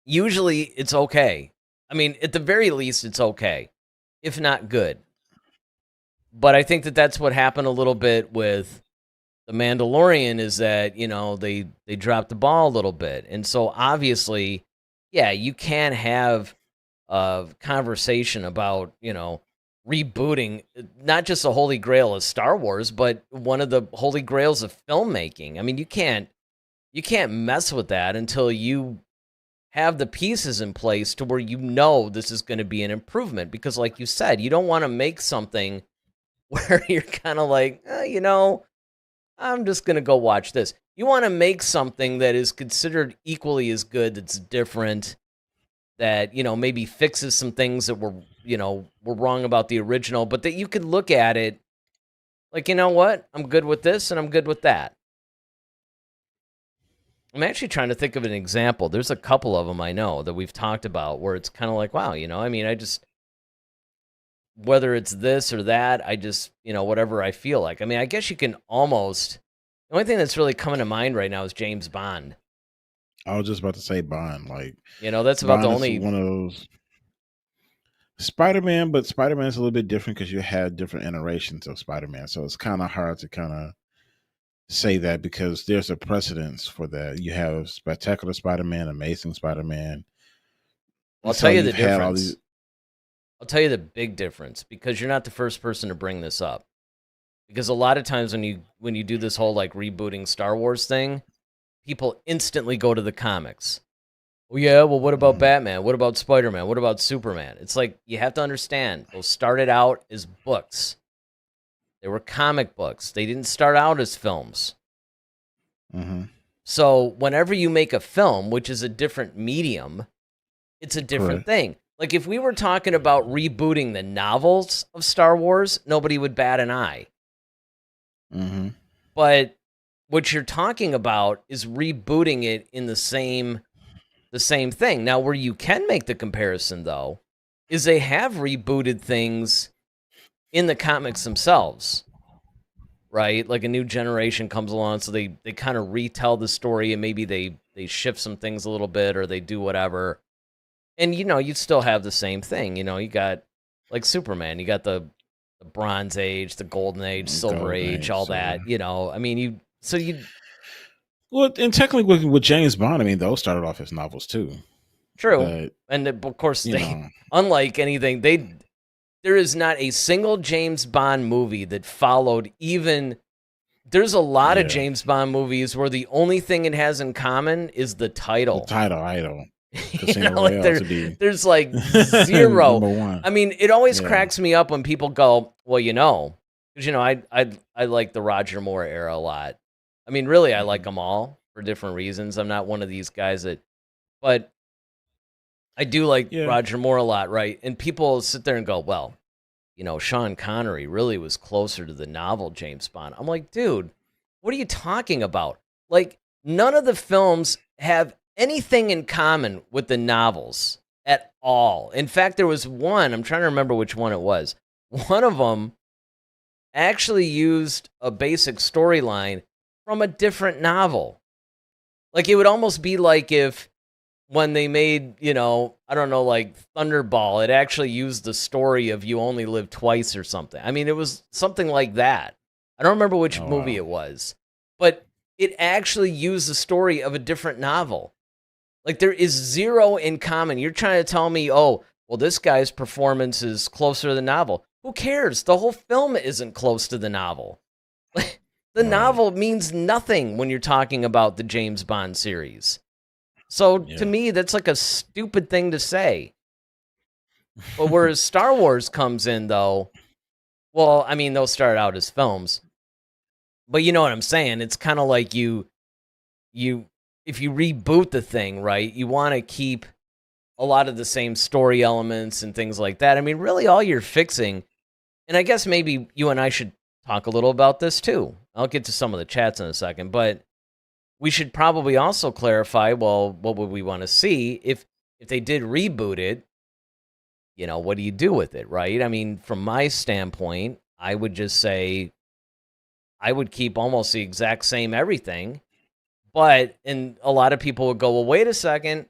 usually it's okay. I mean, at the very least, it's okay, if not good. But I think that that's what happened a little bit with The Mandalorian, is that, they dropped the ball a little bit. And so obviously, yeah, you can have a conversation about, rebooting not just the holy grail of Star Wars, but one of the holy grails of filmmaking. I mean, you can't mess with that until you have the pieces in place to where this is going to be an improvement. Because like you said, you don't want to make something where you're kind of like, I'm just going to go watch this. You want to make something that is considered equally as good, that's different, that, maybe fixes some things that were wrong about the original, but that you could look at it like, you know what? I'm good with this and I'm good with that. I'm actually trying to think of an example. There's a couple of them I know that we've talked about where it's kind of like, wow, whether it's this or that, I just, whatever I feel like. I mean, I guess you can almost, the only thing that's really coming to mind right now is James Bond. I was just about to say Bond. Like, that's about Bond the is only one of those. Spider-Man, but Spider-Man's a little bit different because you had different iterations of Spider-Man. So it's kind of hard to kind of say that, because there's a precedence for that. You have Spectacular Spider-Man, Amazing Spider-Man. I'll tell you the difference. I'll tell you the big difference, because you're not the first person to bring this up. Because a lot of times when you do this whole like rebooting Star Wars thing, people instantly go to the comics. Well, yeah, well, what about Batman? What about Spider-Man? What about Superman? It's like, you have to understand, those started out as books. They were comic books. They didn't start out as films. So whenever you make a film, which is a different medium, it's a different thing. Like, if we were talking about rebooting the novels of Star Wars, nobody would bat an eye. But what you're talking about is rebooting it in the same thing. Now, where you can make the comparison, though, is they have rebooted things in the comics themselves, right? Like, a new generation comes along, so they kind of retell the story, and maybe they shift some things a little bit, or they do whatever. And, you still have the same thing. You got, like, Superman. You got the Bronze Age, the Golden Age, Silver Age, all that. I mean, Well, and technically with James Bond, I mean, those started off as novels too. True. But, and of course, unlike anything, there is not a single James Bond movie that followed even. There's a lot of James Bond movies where the only thing it has in common is the title. Idol. There's like zero. I mean, it always cracks me up when people go, well, because I like the Roger Moore era a lot. I mean, really, I like them all for different reasons. I'm not one of these guys but I do like Roger Moore a lot, right? And people sit there and go, well, Sean Connery really was closer to the novel James Bond. I'm like, dude, what are you talking about? Like, none of the films have anything in common with the novels at all. In fact, there was one, I'm trying to remember which one it was. One of them actually used a basic storyline from a different novel. Like, it would almost be like if when they made, I don't know, like Thunderball, it actually used the story of You Only Live Twice or something. I mean, it was something like that. I don't remember which movie it was, but it actually used the story of a different novel. Like, there is zero in common. You're trying to tell me, oh, well, this guy's performance is closer to the novel. Who cares? The whole film isn't close to the novel. The novel means nothing when you're talking about the James Bond series. So to me, that's like a stupid thing to say. But whereas Star Wars comes in, though, well, I mean, those start out as films. But you know what I'm saying? It's kind of like you if you reboot the thing, right? You want to keep a lot of the same story elements and things like that. I mean, really all you're fixing, and I guess maybe you and I should talk a little about this too. I'll get to some of the chats in a second, but we should probably also clarify, well, what would we want to see if they did reboot it? You know, what do you do with it, right? I mean, from my standpoint, I would just say I would keep almost the exact same everything. And a lot of people would go, well, wait a second.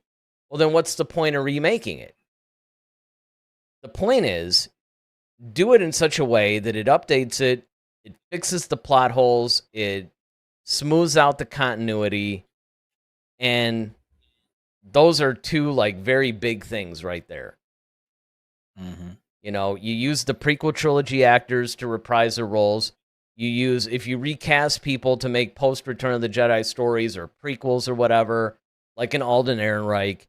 Well, then what's the point of remaking it? The point is, do it in such a way that it updates it, it fixes the plot holes, it smooths out the continuity, and those are two like very big things right there. Mm-hmm. You know, you use the prequel trilogy actors to reprise their roles. If you recast people to make post Return of the Jedi stories or prequels or whatever, like an Alden Ehrenreich,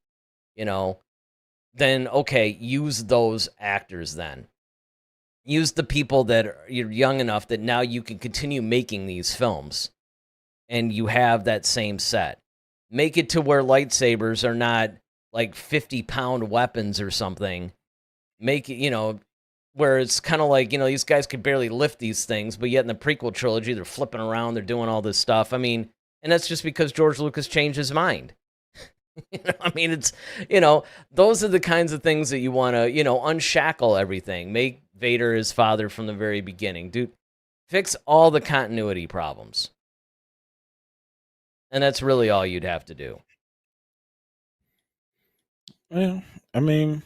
you know, then okay, use those actors then. Use the people that you're young enough that now you can continue making these films and you have that same set. Make it to where lightsabers are not like 50-pound weapons or something. Make it, you know, where it's kind of like, you know, these guys could barely lift these things, but yet in the prequel trilogy, they're flipping around, they're doing all this stuff. I mean, and that's just because George Lucas changed his mind. You know, I mean, it's, you know, those are the kinds of things that you want to, you know, unshackle everything. Make Vader his father from the very beginning. Dude, fix all the continuity problems. And that's really all you'd have to do. Well, I mean,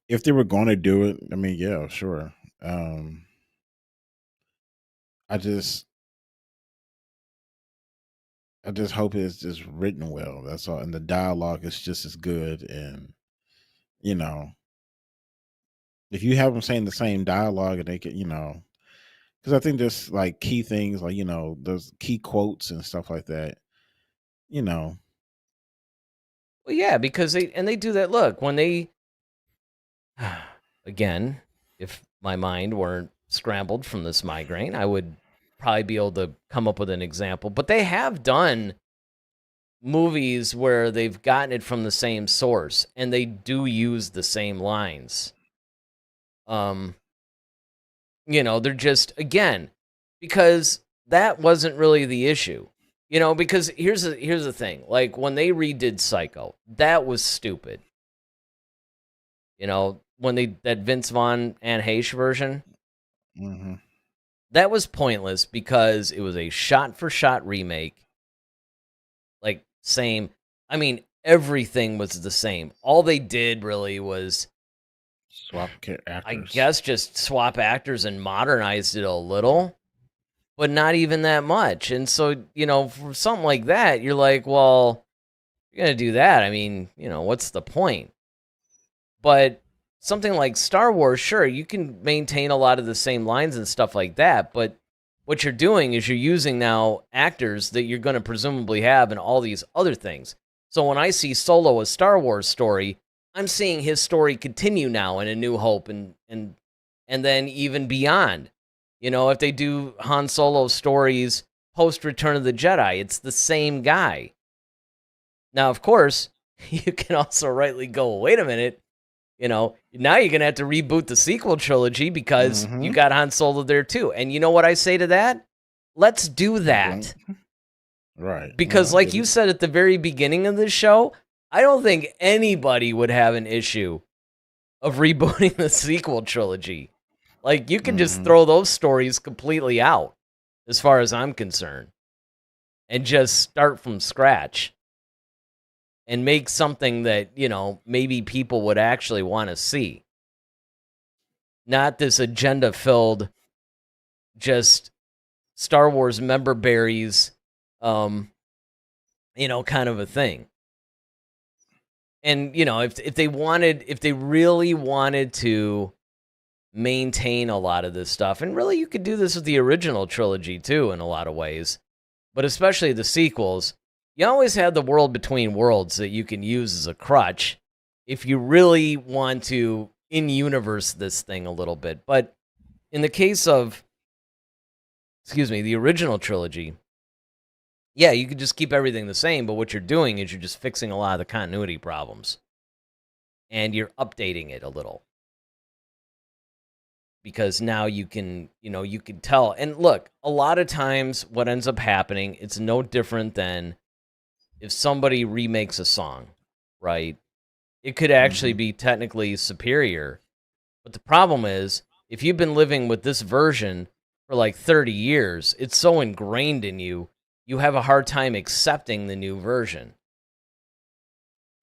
if they were going to do it, I mean, yeah, sure. I just hope it's just written well. That's all, and the dialogue is just as good. And you know, if you have them saying the same dialogue, and they can, you know, because I think there's like key things, like, you know, those key quotes and stuff like that. You know, Well, yeah, because they do that. Look, when they, again, if my mind weren't scrambled from this migraine, I would probably be able to come up with an example. But they have done movies where they've gotten it from the same source and they do use the same lines. You know, they're just, again, because that wasn't really the issue. You know, because here's the thing. Like when they redid Psycho, that was stupid. You know, when that Vince Vaughn Anne Heche version, mm-hmm. that was pointless because it was a shot-for-shot remake. Like, same. I mean, everything was the same. All they did really was swap actors. I guess just swap actors and modernized it a little, but not even that much. And so, you know, for something like that, you're like, well, you're going to do that. I mean, you know, what's the point? But something like Star Wars, sure, you can maintain a lot of the same lines and stuff like that, but what you're doing is you're using now actors that you're going to presumably have in all these other things. So when I see Solo, a Star Wars story, I'm seeing his story continue now in A New Hope and then even beyond. You know, if they do Han Solo stories post Return of the Jedi, it's the same guy. Now, of course, you can also rightly go, wait a minute, you know, now you're going to have to reboot the sequel trilogy because you got Han Solo there too. And you know what I say to that? Let's do that. Right. Because like you said at the very beginning of this show, I don't think anybody would have an issue of rebooting the sequel trilogy. Like, you can just throw those stories completely out, as far as I'm concerned, and just start from scratch and make something that, you know, maybe people would actually want to see. Not this agenda-filled, just Star Wars member berries, you know, kind of a thing. And, you know, if they really wanted to maintain a lot of this stuff, and really you could do this with the original trilogy too in a lot of ways, but especially the sequels, you always had the world between worlds that you can use as a crutch if you really want to in-universe this thing a little bit. But in the case of the original trilogy, yeah, you could just keep everything the same, but what you're doing is you're just fixing a lot of the continuity problems. And you're updating it a little. Because now you can tell. And look, a lot of times what ends up happening, it's no different than if somebody remakes a song, right? It could actually be technically superior. But the problem is, if you've been living with this version for like 30 years, it's so ingrained in you, you have a hard time accepting the new version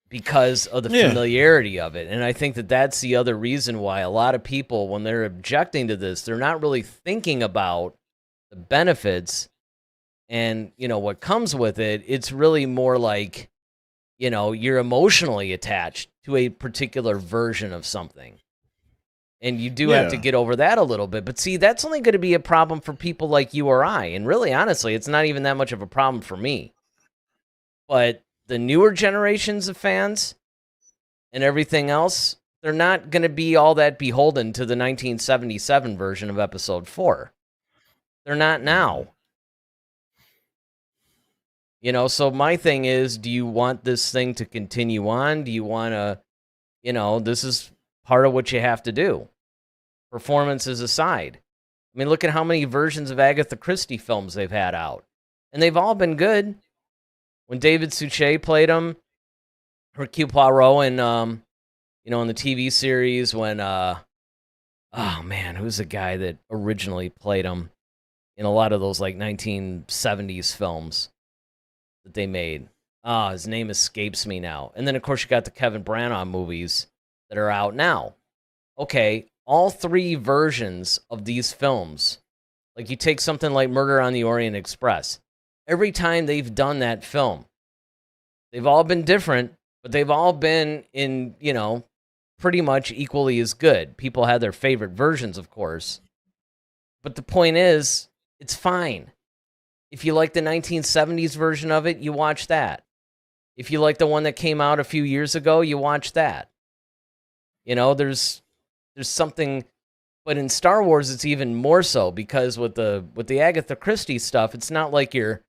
because of the familiarity of it. And I think that that's the other reason why a lot of people, when they're objecting to this, they're not really thinking about the benefits and, what comes with it. It's really more like, you're emotionally attached to a particular version of something. And you do have to get over that a little bit. But see, that's only going to be a problem for people like you or I. And really, honestly, it's not even that much of a problem for me. But the newer generations of fans and everything else, they're not going to be all that beholden to the 1977 version of Episode 4. They're not now. So my thing is, do you want this thing to continue on? Do you want to, this is part of what you have to do. Performances aside. I mean, look at how many versions of Agatha Christie films they've had out. And they've all been good. When David Suchet played him, Hercule Poirot in the TV series, when, who's the guy that originally played him in a lot of those, like, 1970s films that they made? His name escapes me now. And then, of course, you got the Kevin Branagh movies that are out now. Okay, all three versions of these films, like you take something like Murder on the Orient Express, every time they've done that film, they've all been different, but they've all been in, pretty much equally as good. People had their favorite versions, of course. But the point is, it's fine. If you like the 1970s version of it, you watch that. If you like the one that came out a few years ago, you watch that. There's something, but in Star Wars, it's even more so, because with the Agatha Christie stuff, it's not like you're,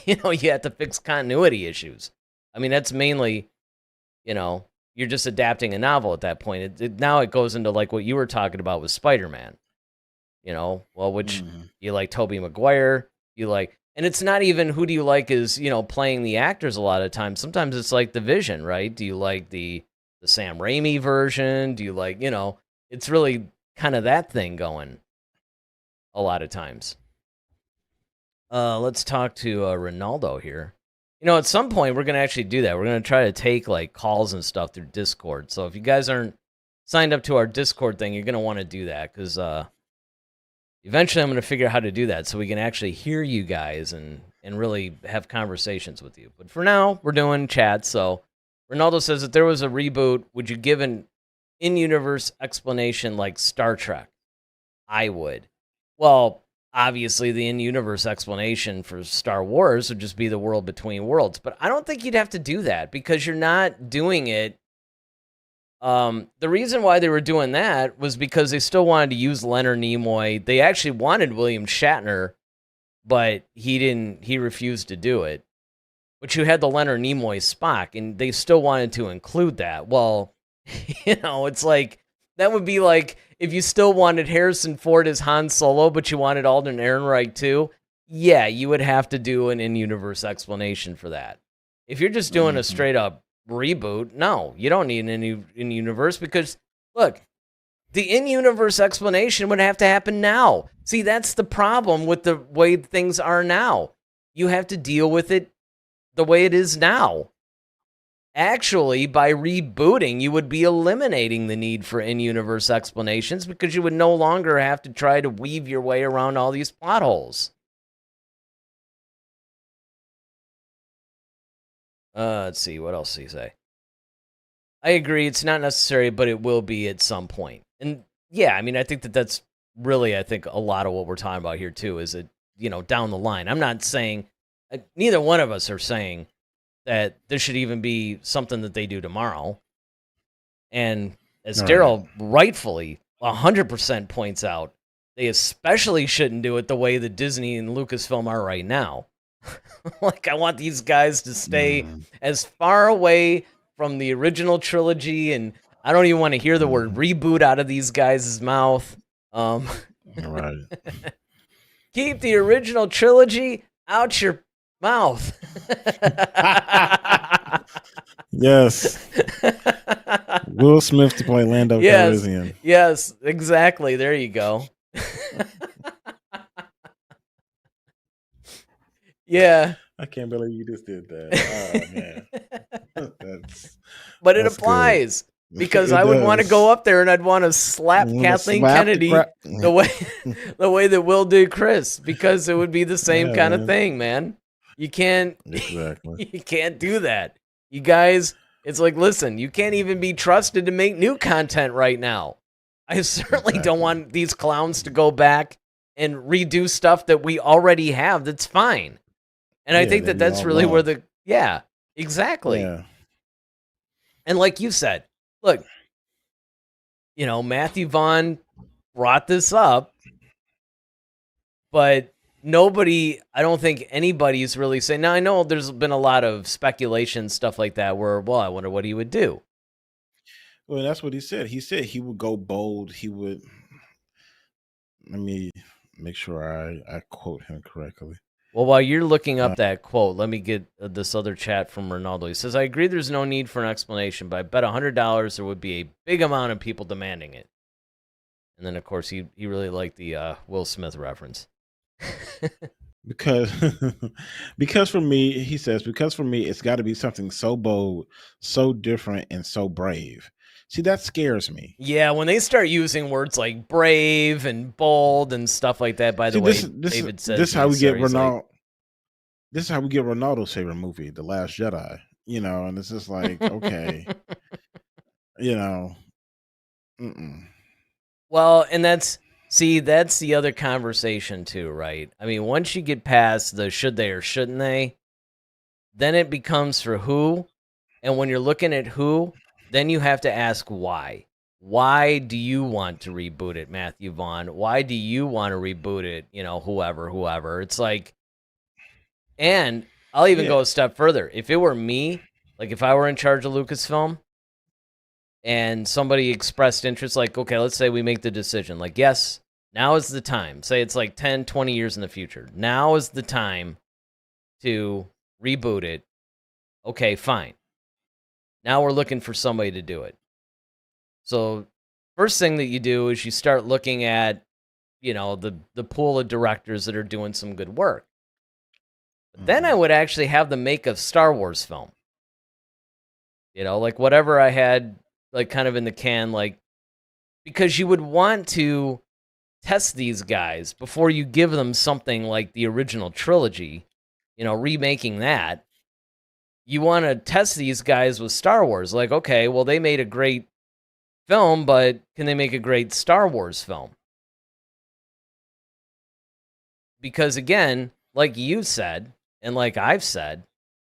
you have to fix continuity issues. I mean, that's mainly, you're just adapting a novel at that point. Now it goes into like what you were talking about with Spider-Man, which you like Tobey Maguire, and it's not even who do you like is, playing the actors a lot of times. Sometimes it's like the vision, right? Do you like the Sam Raimi version? Do you like, it's really kind of that thing going a lot of times. Let's talk to Ronaldo here. At some point, we're going to actually do that. We're going to try to take like calls and stuff through Discord. So if you guys aren't signed up to our Discord thing, you're going to want to do that, because eventually I'm going to figure out how to do that so we can actually hear you guys and really have conversations with you. But for now, we're doing chat. So Ronaldo says, if there was a reboot, would you give an in-universe explanation like Star Trek? I would. Well, obviously the in-universe explanation for Star Wars would just be the world between worlds. But I don't think you'd have to do that, because you're not doing it. The reason why they were doing that was because they still wanted to use Leonard Nimoy. They actually wanted William Shatner, but he refused to do it. But you had the Leonard Nimoy Spock, and they still wanted to include that. Well, it's like, that would be like if you still wanted Harrison Ford as Han Solo, but you wanted Alden Ehrenreich too. Yeah, you would have to do an in-universe explanation for that. If you're just doing a straight-up reboot, no, you don't need an in-universe, because, look, the in-universe explanation would have to happen now. See, that's the problem with the way things are now. You have to deal with it the way it is now. Actually, by rebooting, you would be eliminating the need for in-universe explanations, because you would no longer have to try to weave your way around all these plot holes. Let's see, what else do you say? I agree, it's not necessary, but it will be at some point. And yeah, I mean, I think that's really, I think, a lot of what we're talking about here too, is that, down the line. I'm not saying, neither one of us are saying that this should even be something that they do tomorrow. And as Daryl rightfully 100% points out, They especially shouldn't do it the way that Disney and Lucasfilm are right now. Like, I want these guys to stay as far away from the original trilogy, and I don't even want to hear the word reboot out of these guys' mouth. Right. Keep the original trilogy out your mouth. Yes. Will Smith to play Lando Calrissian. Yes, exactly. There you go. Yeah. I can't believe you just did that. Oh man. But it applies. Good. Because I would want to go up there and I'd want to slap Kathleen Kennedy the way that Will did Chris, because it would be the same kind of thing, man. You can't you can't do that. You guys, it's like, listen, you can't even be trusted to make new content right now. I certainly don't want these clowns to go back and redo stuff that we already have. That's fine. And I think that's really where exactly. Yeah. And like you said, look, Matthew Vaughn brought this up, but I don't think anybody's really saying. Now, I know there's been a lot of speculation, stuff like that, where, well, I wonder what he would do. Well, that's what he said. He said he would go bold. He would, let me make sure I quote him correctly. Well, while you're looking up that quote, let me get this other chat from Ronaldo. He says, I agree there's no need for an explanation, but I bet $100 there would be a big amount of people demanding it. And then, of course, he really liked the Will Smith reference. because for me, he says, because for me, it's got to be something so bold, so different, and so brave. See, that scares me. Yeah, when they start using words like brave and bold and stuff like that. By the way, David says this is how we get Ronaldo. This is how we get Ronaldo's favorite movie, The Last Jedi. And it's just like, okay, Well, and that's the other conversation too, right? I mean, once you get past the should they or shouldn't they, then it becomes for who, and when you're looking at who, then you have to ask why. Why do you want to reboot it, Matthew Vaughn? Why do you want to reboot it? Whoever. It's like, and I'll even go a step further. If it were me, like if I were in charge of Lucasfilm and somebody expressed interest, like, okay, let's say we make the decision. Like, yes, now is the time. Say it's like 10, 20 years in the future. Now is the time to reboot it. Okay, fine. Now we're looking for somebody to do it. So first thing that you do is you start looking at, the pool of directors that are doing some good work. But then I would actually have them make a Star Wars film. Like whatever I had, like kind of in the can, like, because you would want to test these guys before you give them something like the original trilogy, remaking that. You want to test these guys with Star Wars. Like, okay, well, they made a great film, but can they make a great Star Wars film? Because, again, like you said, and like I've said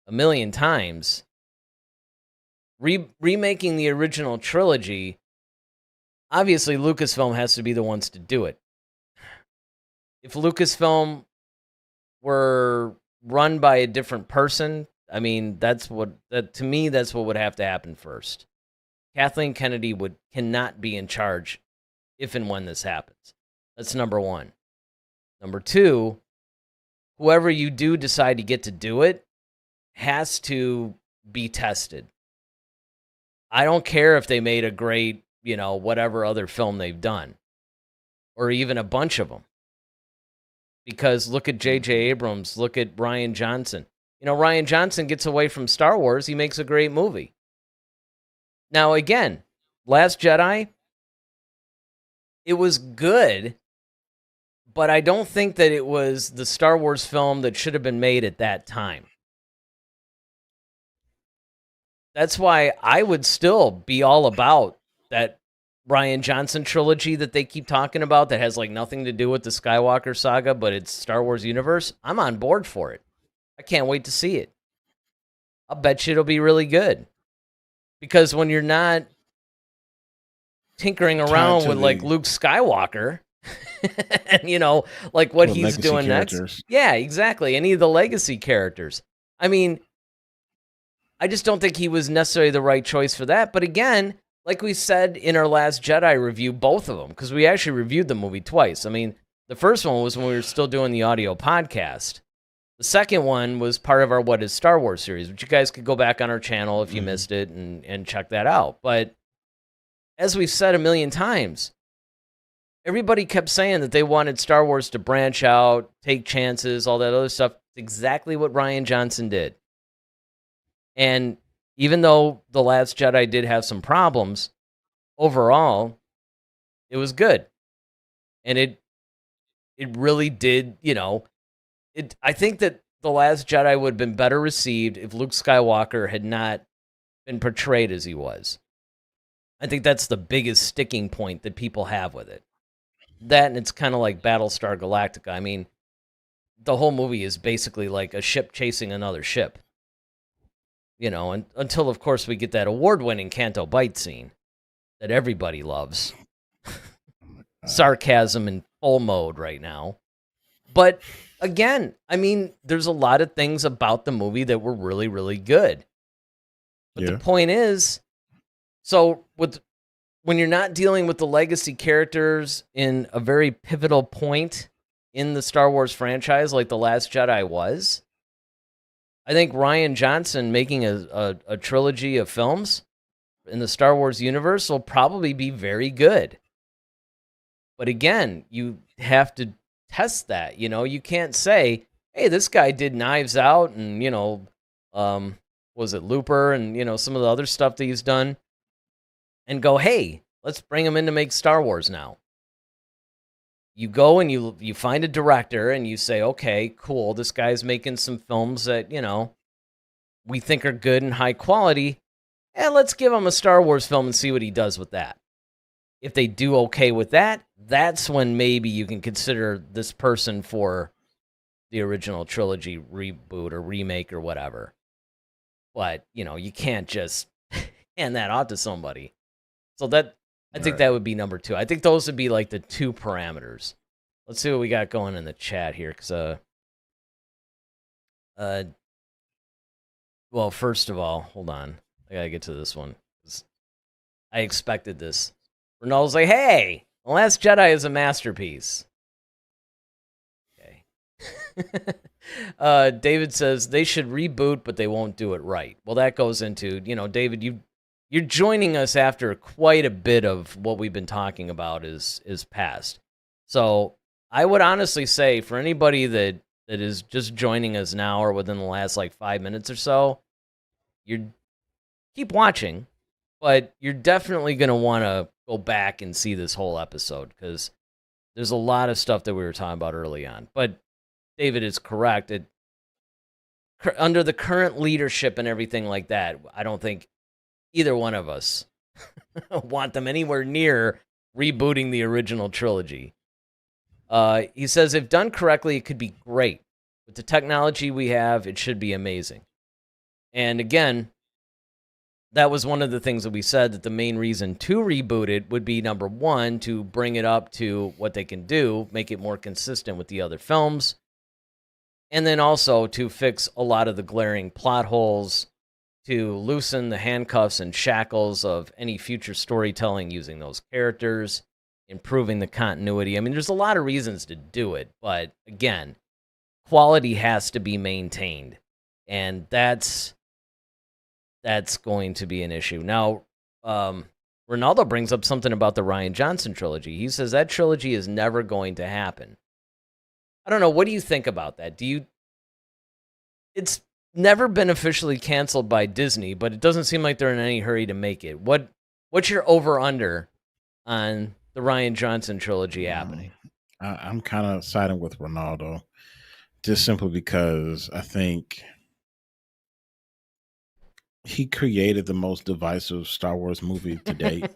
a million times, remaking the original trilogy, obviously Lucasfilm has to be the ones to do it. If Lucasfilm were run by a different person, I mean, to me, that's what would have to happen first. Kathleen Kennedy cannot be in charge if and when this happens. That's number one. Number two, whoever you do decide to get to do it has to be tested. I don't care if they made a great, whatever other film they've done, or even a bunch of them. Because look at J.J. Abrams, look at Rian Johnson. Rian Johnson gets away from Star Wars, he makes a great movie. Now, again, Last Jedi, it was good, but I don't think that it was the Star Wars film that should have been made at that time. That's why I would still be all about that Rian Johnson trilogy that they keep talking about that has like nothing to do with the Skywalker saga, but it's Star Wars universe. I'm on board for it. I can't wait to see it. I'll bet you it'll be really good. Because when you're not tinkering around with like Luke Skywalker, And, like what The he's legacy doing next. characters. Yeah, exactly. Any of the legacy characters. I mean, I just don't think he was necessarily the right choice for that. But again, like we said in our last Jedi review, both of them, because we actually reviewed the movie twice. I mean, the first one was when we were still doing the audio podcast. The second one was part of our What is Star Wars series, which you guys could go back on our channel if you missed it and check that out. But as we've said a million times, everybody kept saying that they wanted Star Wars to branch out, take chances, all that other stuff. It's exactly what Rian Johnson did. And even though The Last Jedi did have some problems, overall, it was good. And it really did, I think that The Last Jedi would have been better received if Luke Skywalker had not been portrayed as he was. I think that's the biggest sticking point that people have with it. That, and it's kind of like Battlestar Galactica. I mean, the whole movie is basically like a ship chasing another ship. And until, of course, we get that award-winning Canto Bight scene that everybody loves. Sarcasm in full mode right now. But again, I mean, there's a lot of things about the movie that were really, really good. But the point is, so when you're not dealing with the legacy characters in a very pivotal point in the Star Wars franchise like The Last Jedi was, I think Rian Johnson making a trilogy of films in the Star Wars universe will probably be very good. But again, you have to test that. You can't say, hey, this guy did Knives Out and, was it Looper and, some of the other stuff that he's done, and go, hey, let's bring him in to make Star Wars now. You go and you find a director and you say, okay, cool, this guy's making some films that, we think are good and high quality, and let's give him a Star Wars film and see what he does with that. If they do okay with that, that's when maybe you can consider this person for the original trilogy reboot or remake or whatever. But, you can't just hand that off to somebody. So I think that would be number 2. I think those would be like the 2 parameters. Let's see what we got going in the chat here. Because, well, first of all, hold on. I got to get to this one. I expected this. Ronaldo's like, hey, The Last Jedi is a masterpiece. Okay. David says they should reboot, but they won't do it right. Well, that goes into, David, you're joining us after quite a bit of what we've been talking about is past. So I would honestly say for anybody that is just joining us now or within the last 5 minutes or so, you keep watching, but you're definitely going to want to go back and see this whole episode because there's a lot of stuff that we were talking about early on. But David is correct. Under the current leadership and everything like that, I don't think either one of us want them anywhere near rebooting the original trilogy. He says, if done correctly, it could be great. With the technology we have, it should be amazing. And again, that was one of the things that we said, that the main reason to reboot it would be, number 1, to bring it up to what they can do, make it more consistent with the other films, and then also to fix a lot of the glaring plot holes, to loosen the handcuffs and shackles of any future storytelling using those characters, improving the continuity. I mean, there's a lot of reasons to do it, but again, quality has to be maintained, and that's going to be an issue. Now, Ronaldo brings up something about the Rian Johnson trilogy. He says that trilogy is never going to happen. I don't know. What do you think about that? It's never been officially canceled by Disney, but it doesn't seem like they're in any hurry to make it. What's your over-under on the Rian Johnson trilogy happening? I'm kind of siding with Ronaldo, just simply because I think he created the most divisive Star Wars movie to date.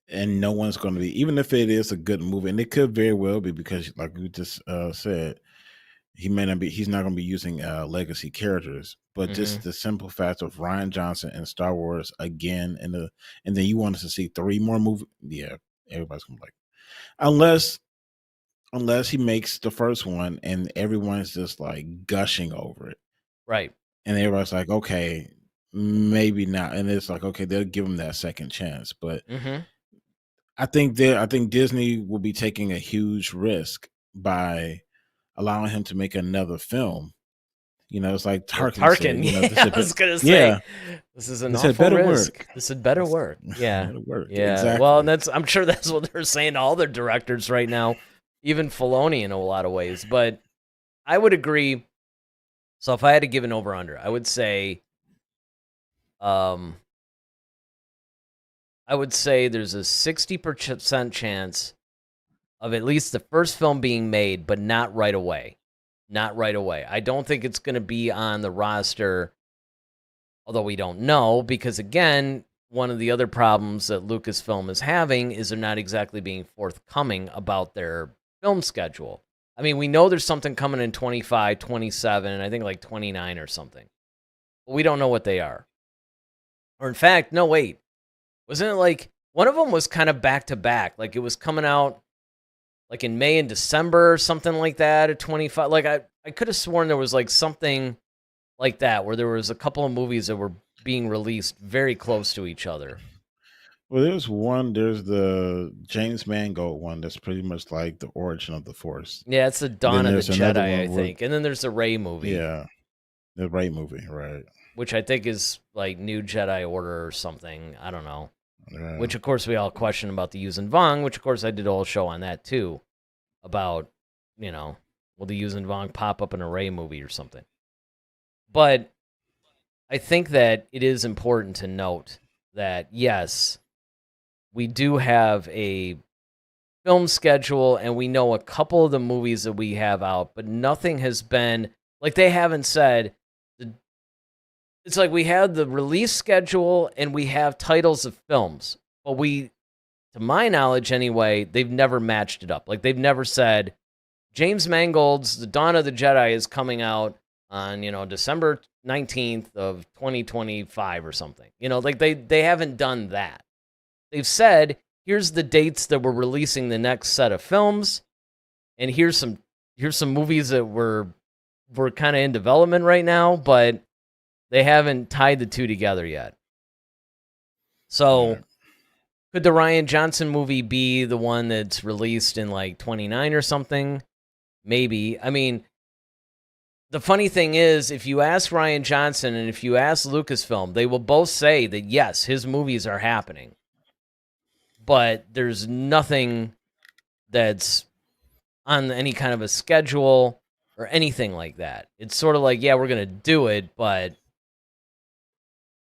And no one's going to be, even if it is a good movie, and it could very well be, because like we just said, he's not going to be using legacy characters, but just the simple fact of Rian Johnson and Star Wars again, and then you want us to see 3 more movies. Yeah, everybody's going to be like, unless he makes the first one and everyone's just like gushing over it, Right. and everybody's like, okay, maybe not, and it's like, okay, they'll give him that second chance. But Mm-hmm. I think Disney will be taking a huge risk by allowing him to make another film. It's like Well, Tarkin said, Tarkin, this yeah, had I was gonna yeah, say this is an this had awful better risk. work. This had better This work. Yeah, better work. yeah. Well, and Exactly. I'm sure that's what they're saying to all their directors right now, even Filoni in a lot of ways. But I would agree. So if I had to give an over under, I would say, um, there's a 60% chance of at least the first film being made, but not right away. Not right away. I don't think it's going to be on the roster, although we don't know, because again, one of the other problems that Lucasfilm is having is they're not exactly being forthcoming about their film schedule. I mean, we know there's something coming in 25, 27, and I think like 29 or something. But we don't know what they are. Or in fact, no, wait. Wasn't it like one of them was kind of back to back? Like it was coming out like in May and December or something like that at 25. Like I could have sworn there was like something like that where there was a couple of movies that were being released very close to each other. Well, there's the James Mangold one that's pretty much like the origin of the Force. Yeah, it's the And Dawn then of the there's another Jedi, I one where, think. And then there's the Rey movie, yeah, the Rey movie, right? which I think is like New Jedi Order or something. I don't know. Yeah. Which, of course, we all question about the Yuuzhan Vong, which, of course, I did a whole show on that, too, about, will the Yuuzhan Vong pop up in a Rey movie or something? But I think that it is important to note that, yes, we do have a film schedule, and we know a couple of the movies that we have out, but nothing has been, like, they haven't said, it's like we have the release schedule and we have titles of films, but to my knowledge anyway, they've never matched it up. Like, they've never said, James Mangold's The Dawn of the Jedi is coming out on, December 19th of 2025 or something. Like they haven't done that. They've said, here's the dates that we're releasing the next set of films, and here's some movies that we're kind of in development right now, but they haven't tied the two together yet. So, could the Rian Johnson movie be the one that's released in like 29 or something? Maybe. I mean, the funny thing is, if you ask Rian Johnson and if you ask Lucasfilm, they will both say that yes, his movies are happening. But there's nothing that's on any kind of a schedule or anything like that. It's sort of like, yeah, we're going to do it, but...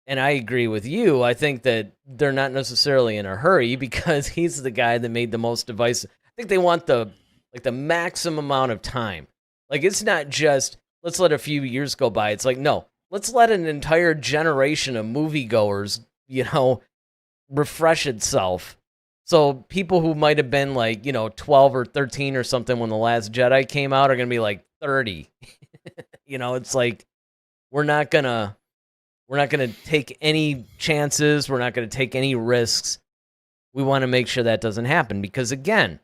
And I agree with you. I think that they're not necessarily in a hurry because he's the guy that made the most divisive. I think they want the maximum amount of time. Like, it's not just, let's let a few years go by. It's like, no, let's let an entire generation of moviegoers, refresh itself. So people who might have been like, 12 or 13 or something when The Last Jedi came out are going to be like 30. It's like, we're not going to take any chances. We're not going to take any risks. We want to make sure that doesn't happen because, again,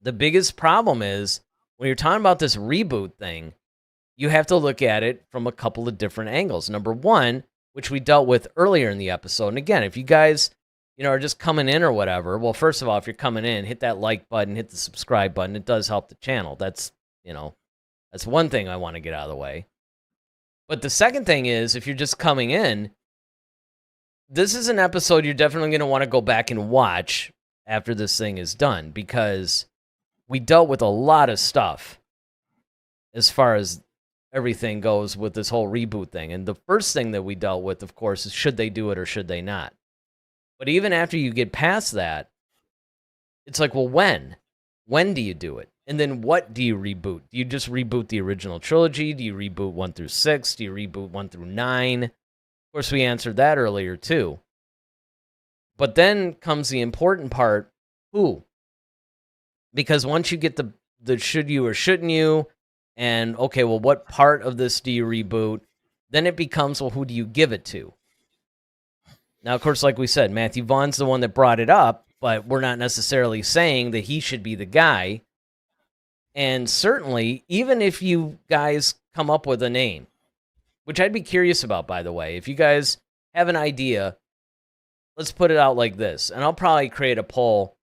the biggest problem is when you're talking about this reboot thing, you have to look at it from a couple of different angles. Number one, which we dealt with earlier in the episode. And again, if you guys, are just coming in or whatever, well, first of all, if you're coming in, hit that like button, hit the subscribe button. It does help the channel. That's one thing I want to get out of the way. But the second thing is, if you're just coming in, this is an episode you're definitely going to want to go back and watch after this thing is done because we dealt with a lot of stuff as far as everything goes with this whole reboot thing. And the first thing that we dealt with, of course, is should they do it or should they not? But even after you get past that, it's like, well, when? When do you do it? And then what do you reboot? Do you just reboot the original trilogy? Do you reboot 1 through 6? Do you reboot 1 through 9? Of course, we answered that earlier, too. But then comes the important part, who? Because once you get the should you or shouldn't you, and, okay, well, what part of this do you reboot? Then it becomes, well, who do you give it to? Now, of course, like we said, Matthew Vaughn's the one that brought it up, but we're not necessarily saying that he should be the guy. And certainly, even if you guys come up with a name, which I'd be curious about, by the way, if you guys have an idea, let's put it out like this, and I'll probably create a poll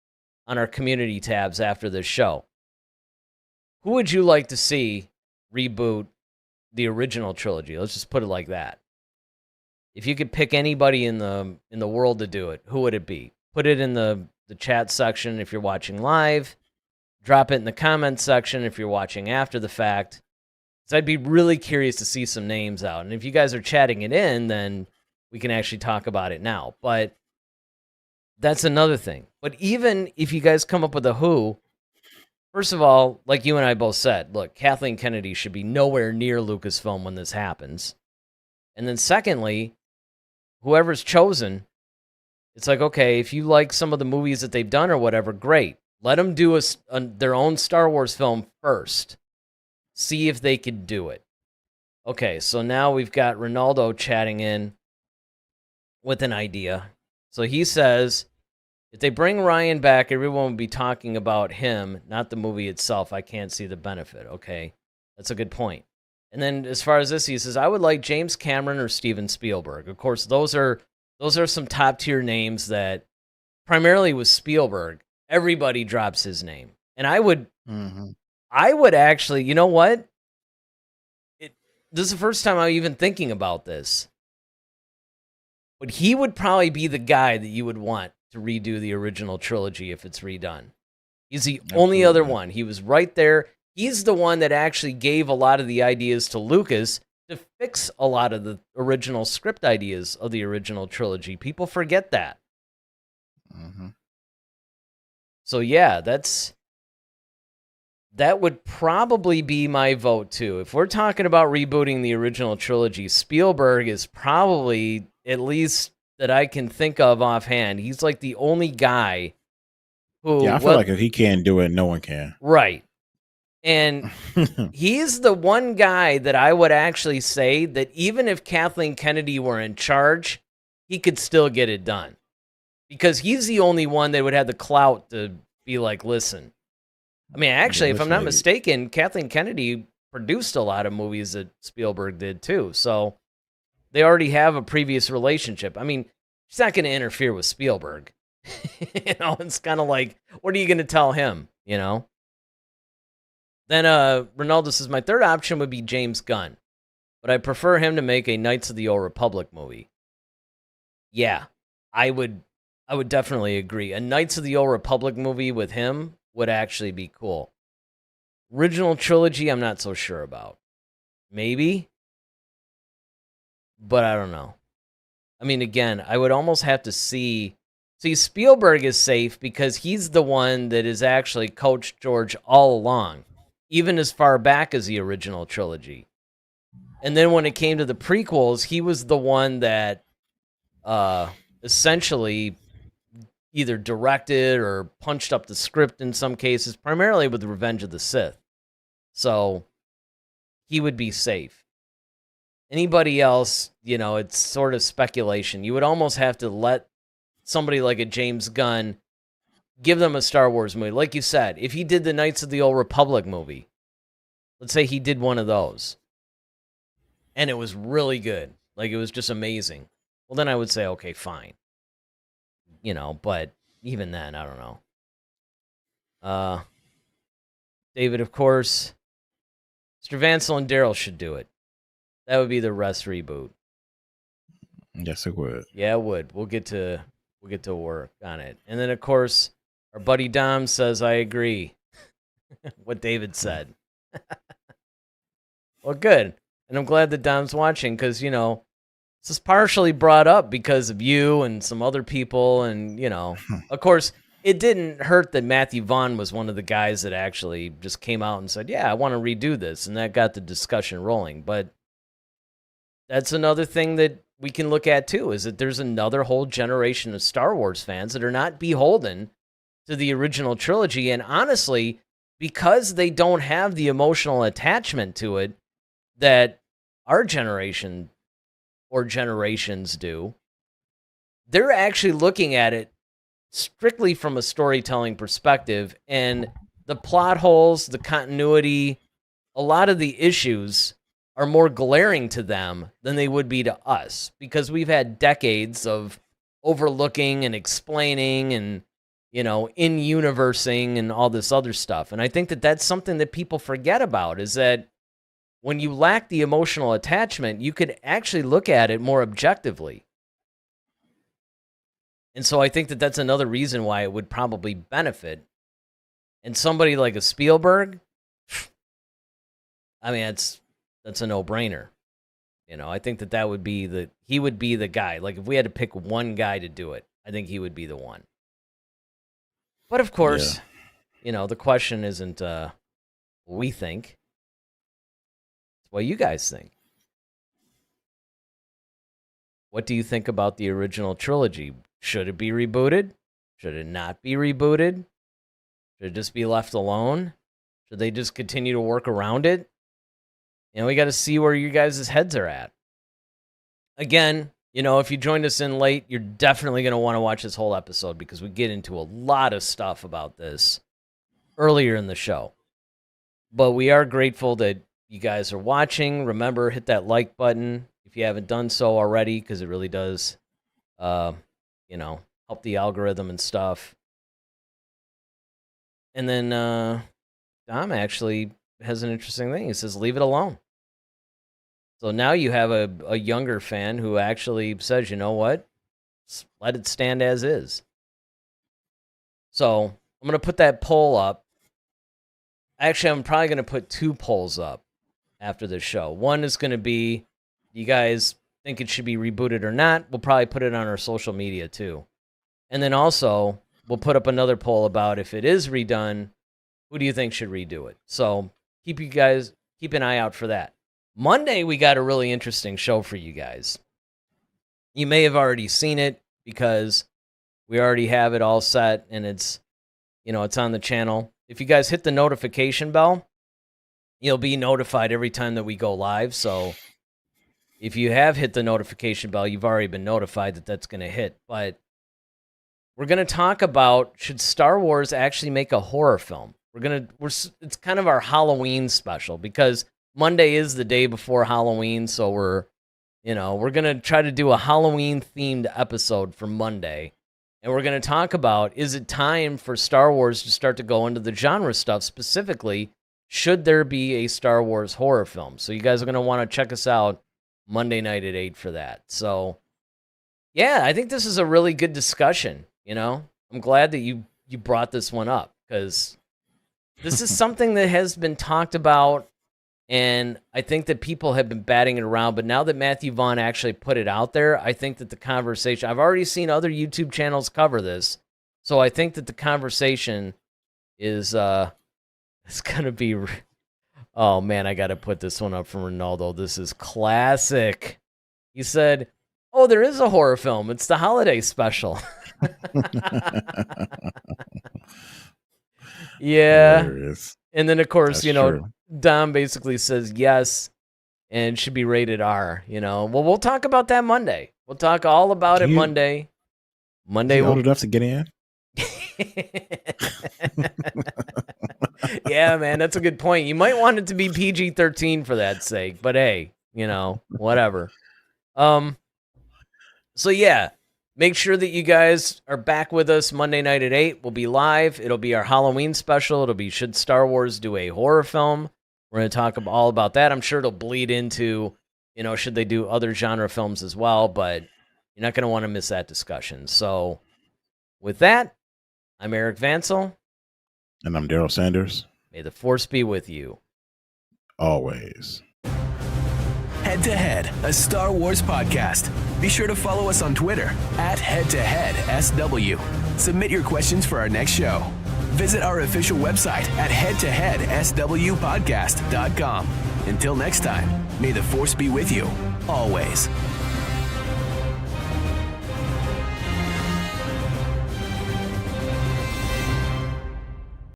on our community tabs after this show. Who would you like to see reboot the original trilogy? Let's just put it like that. If you could pick anybody in the world to do it, who would it be? Put it in the chat section if you're watching live. Drop it in the comments section if you're watching after the fact. So I'd be really curious to see some names out. And if you guys are chatting it in, then we can actually talk about it now. But that's another thing. But even if you guys come up with a who, first of all, like you and I both said, look, Kathleen Kennedy should be nowhere near Lucasfilm when this happens. And then secondly, whoever's chosen, it's like, okay, if you like some of the movies that they've done or whatever, great. Let them do their own Star Wars film first. See if they could do it. Okay, so now we've got Ronaldo chatting in with an idea. So he says, if they bring Ryan back, everyone will be talking about him, not the movie itself. I can't see the benefit. Okay, that's a good point. And then as far as this, he says, I would like James Cameron or Steven Spielberg. Of course, those are some top-tier names that primarily with Spielberg, everybody drops his name. And I would actually, you know what? This is the first time I'm even thinking about this. But he would probably be the guy that you would want to redo the original trilogy if it's redone. He's the only other one. He was right there. He's the one that actually gave a lot of the ideas to Lucas to fix a lot of the original script ideas of the original trilogy. People forget that. So yeah, that would probably be my vote too. If we're talking about rebooting the original trilogy, Spielberg is probably, at least that I can think of offhand, he's like the only guy who... Yeah, I feel like if he can't do it, no one can. Right. And he's the one guy that I would actually say that even if Kathleen Kennedy were in charge, he could still get it done. Because he's the only one that would have the clout to be like, listen. I mean, actually, if I'm not mistaken, Kathleen Kennedy produced a lot of movies that Spielberg did too. So they already have a previous relationship. I mean, she's not going to interfere with Spielberg. It's kind of like, what are you going to tell him, Then Ronaldo says, my third option would be James Gunn, but I prefer him to make a Knights of the Old Republic movie. Yeah, I would definitely agree. A Knights of the Old Republic movie with him would actually be cool. Original trilogy, I'm not so sure about. Maybe, but I don't know. I mean, again, I would almost have to see... See, Spielberg is safe because he's the one that has actually coached George all along, even as far back as the original trilogy. And then when it came to the prequels, he was the one that essentially either directed or punched up the script in some cases, primarily with Revenge of the Sith. So he would be safe. Anybody else, it's sort of speculation. You would almost have to let somebody like a James Gunn give them a Star Wars movie. Like you said, if he did the Knights of the Old Republic movie, let's say he did one of those, and it was really good, like it was just amazing, well, then I would say, okay, fine. But even then, I don't know. David, of course, Mr. Vansel and Daryl should do it. That would be the Rest reboot. Yes, it would. Yeah, it would. We'll get to work on it. And then, of course, our buddy Dom says, I agree. What David said. Well, good. And I'm glad that Dom's watching because, this is partially brought up because of you and some other people. And, of course, it didn't hurt that Matthew Vaughn was one of the guys that actually just came out and said, yeah, I want to redo this. And that got the discussion rolling. But that's another thing that we can look at too, is that there's another whole generation of Star Wars fans that are not beholden to the original trilogy. And honestly, because they don't have the emotional attachment to it that our generation or generations do, they're actually looking at it strictly from a storytelling perspective, and the plot holes, the continuity, a lot of the issues are more glaring to them than they would be to us, because we've had decades of overlooking and explaining and, in-universing and all this other stuff. And I think that that's something that people forget about, is that when you lack the emotional attachment, you could actually look at it more objectively. And so I think that that's another reason why it would probably benefit. And somebody like a Spielberg, I mean, that's a no-brainer. I think that would be he would be the guy. Like, if we had to pick one guy to do it, I think he would be the one. But of course, the question isn't what we think. It's what you guys think. What do you think about the original trilogy? Should it be rebooted? Should it not be rebooted? Should it just be left alone? Should they just continue to work around it? We got to see where you guys' heads are at. Again, if you joined us in late, you're definitely going to want to watch this whole episode, because we get into a lot of stuff about this earlier in the show. But we are grateful that you guys are watching. Remember, hit that like button if you haven't done so already, because it really does, help the algorithm and stuff. And then Dom actually has an interesting thing. He says, leave it alone. So now you have a younger fan who actually says, you know what? Let it stand as is. So I'm going to put that poll up. Actually, I'm probably going to put 2 polls up after this show. One is going to be, you guys think it should be rebooted or not? We'll probably put it on our social media too. And then also, we'll put up another poll about, if it is redone, who do you think should redo it? So keep an eye out for that. Monday, we got a really interesting show for you guys. You may have already seen it, because we already have it all set, and it's on the channel. If you guys hit the notification bell, you'll be notified every time that we go live. So if you have hit the notification bell, you've already been notified that that's going to hit. But we're going to talk about, should Star Wars actually make a horror film? It's kind of our Halloween special, because Monday is the day before Halloween, so we're going to try to do a Halloween-themed episode for Monday, and we're going to talk about, is it time for Star Wars to start to go into the genre stuff? Specifically, should there be a Star Wars horror film? So you guys are going to want to check us out Monday night at 8 for that. So, yeah, I think this is a really good discussion, I'm glad that you brought this one up, because this is something that has been talked about. And I think that people have been batting it around, but now that Matthew Vaughn actually put it out there, I think that the conversation, I've already seen other YouTube channels cover this, so I think that the conversation is it's going to be, oh man, I got to put this one up from Ronaldo. This is classic. He said, oh, there is a horror film. It's the holiday special. Yeah. Hilarious. And then, of course, That's true. Dom basically says yes and should be rated R, Well, we'll talk about that Monday. We'll talk all about it Monday. Monday. Old enough to get in? Yeah, man, that's a good point. You might want it to be PG-13 for that sake, but hey, whatever. So yeah, make sure that you guys are back with us Monday night at 8. We'll be live. It'll be our Halloween special. It'll be, should Star Wars do a horror film? We're going to talk all about that. I'm sure it'll bleed into, should they do other genre films as well, but you're not going to want to miss that discussion. So with that, I'm Eric Vansel. And I'm Daryl Sanders. May the Force be with you. Always. Head to Head, a Star Wars podcast. Be sure to follow us on Twitter @HeadToHeadSW. Submit your questions for our next show. Visit our official website at headtoheadswpodcast.com. Until next time, may the Force be with you, always.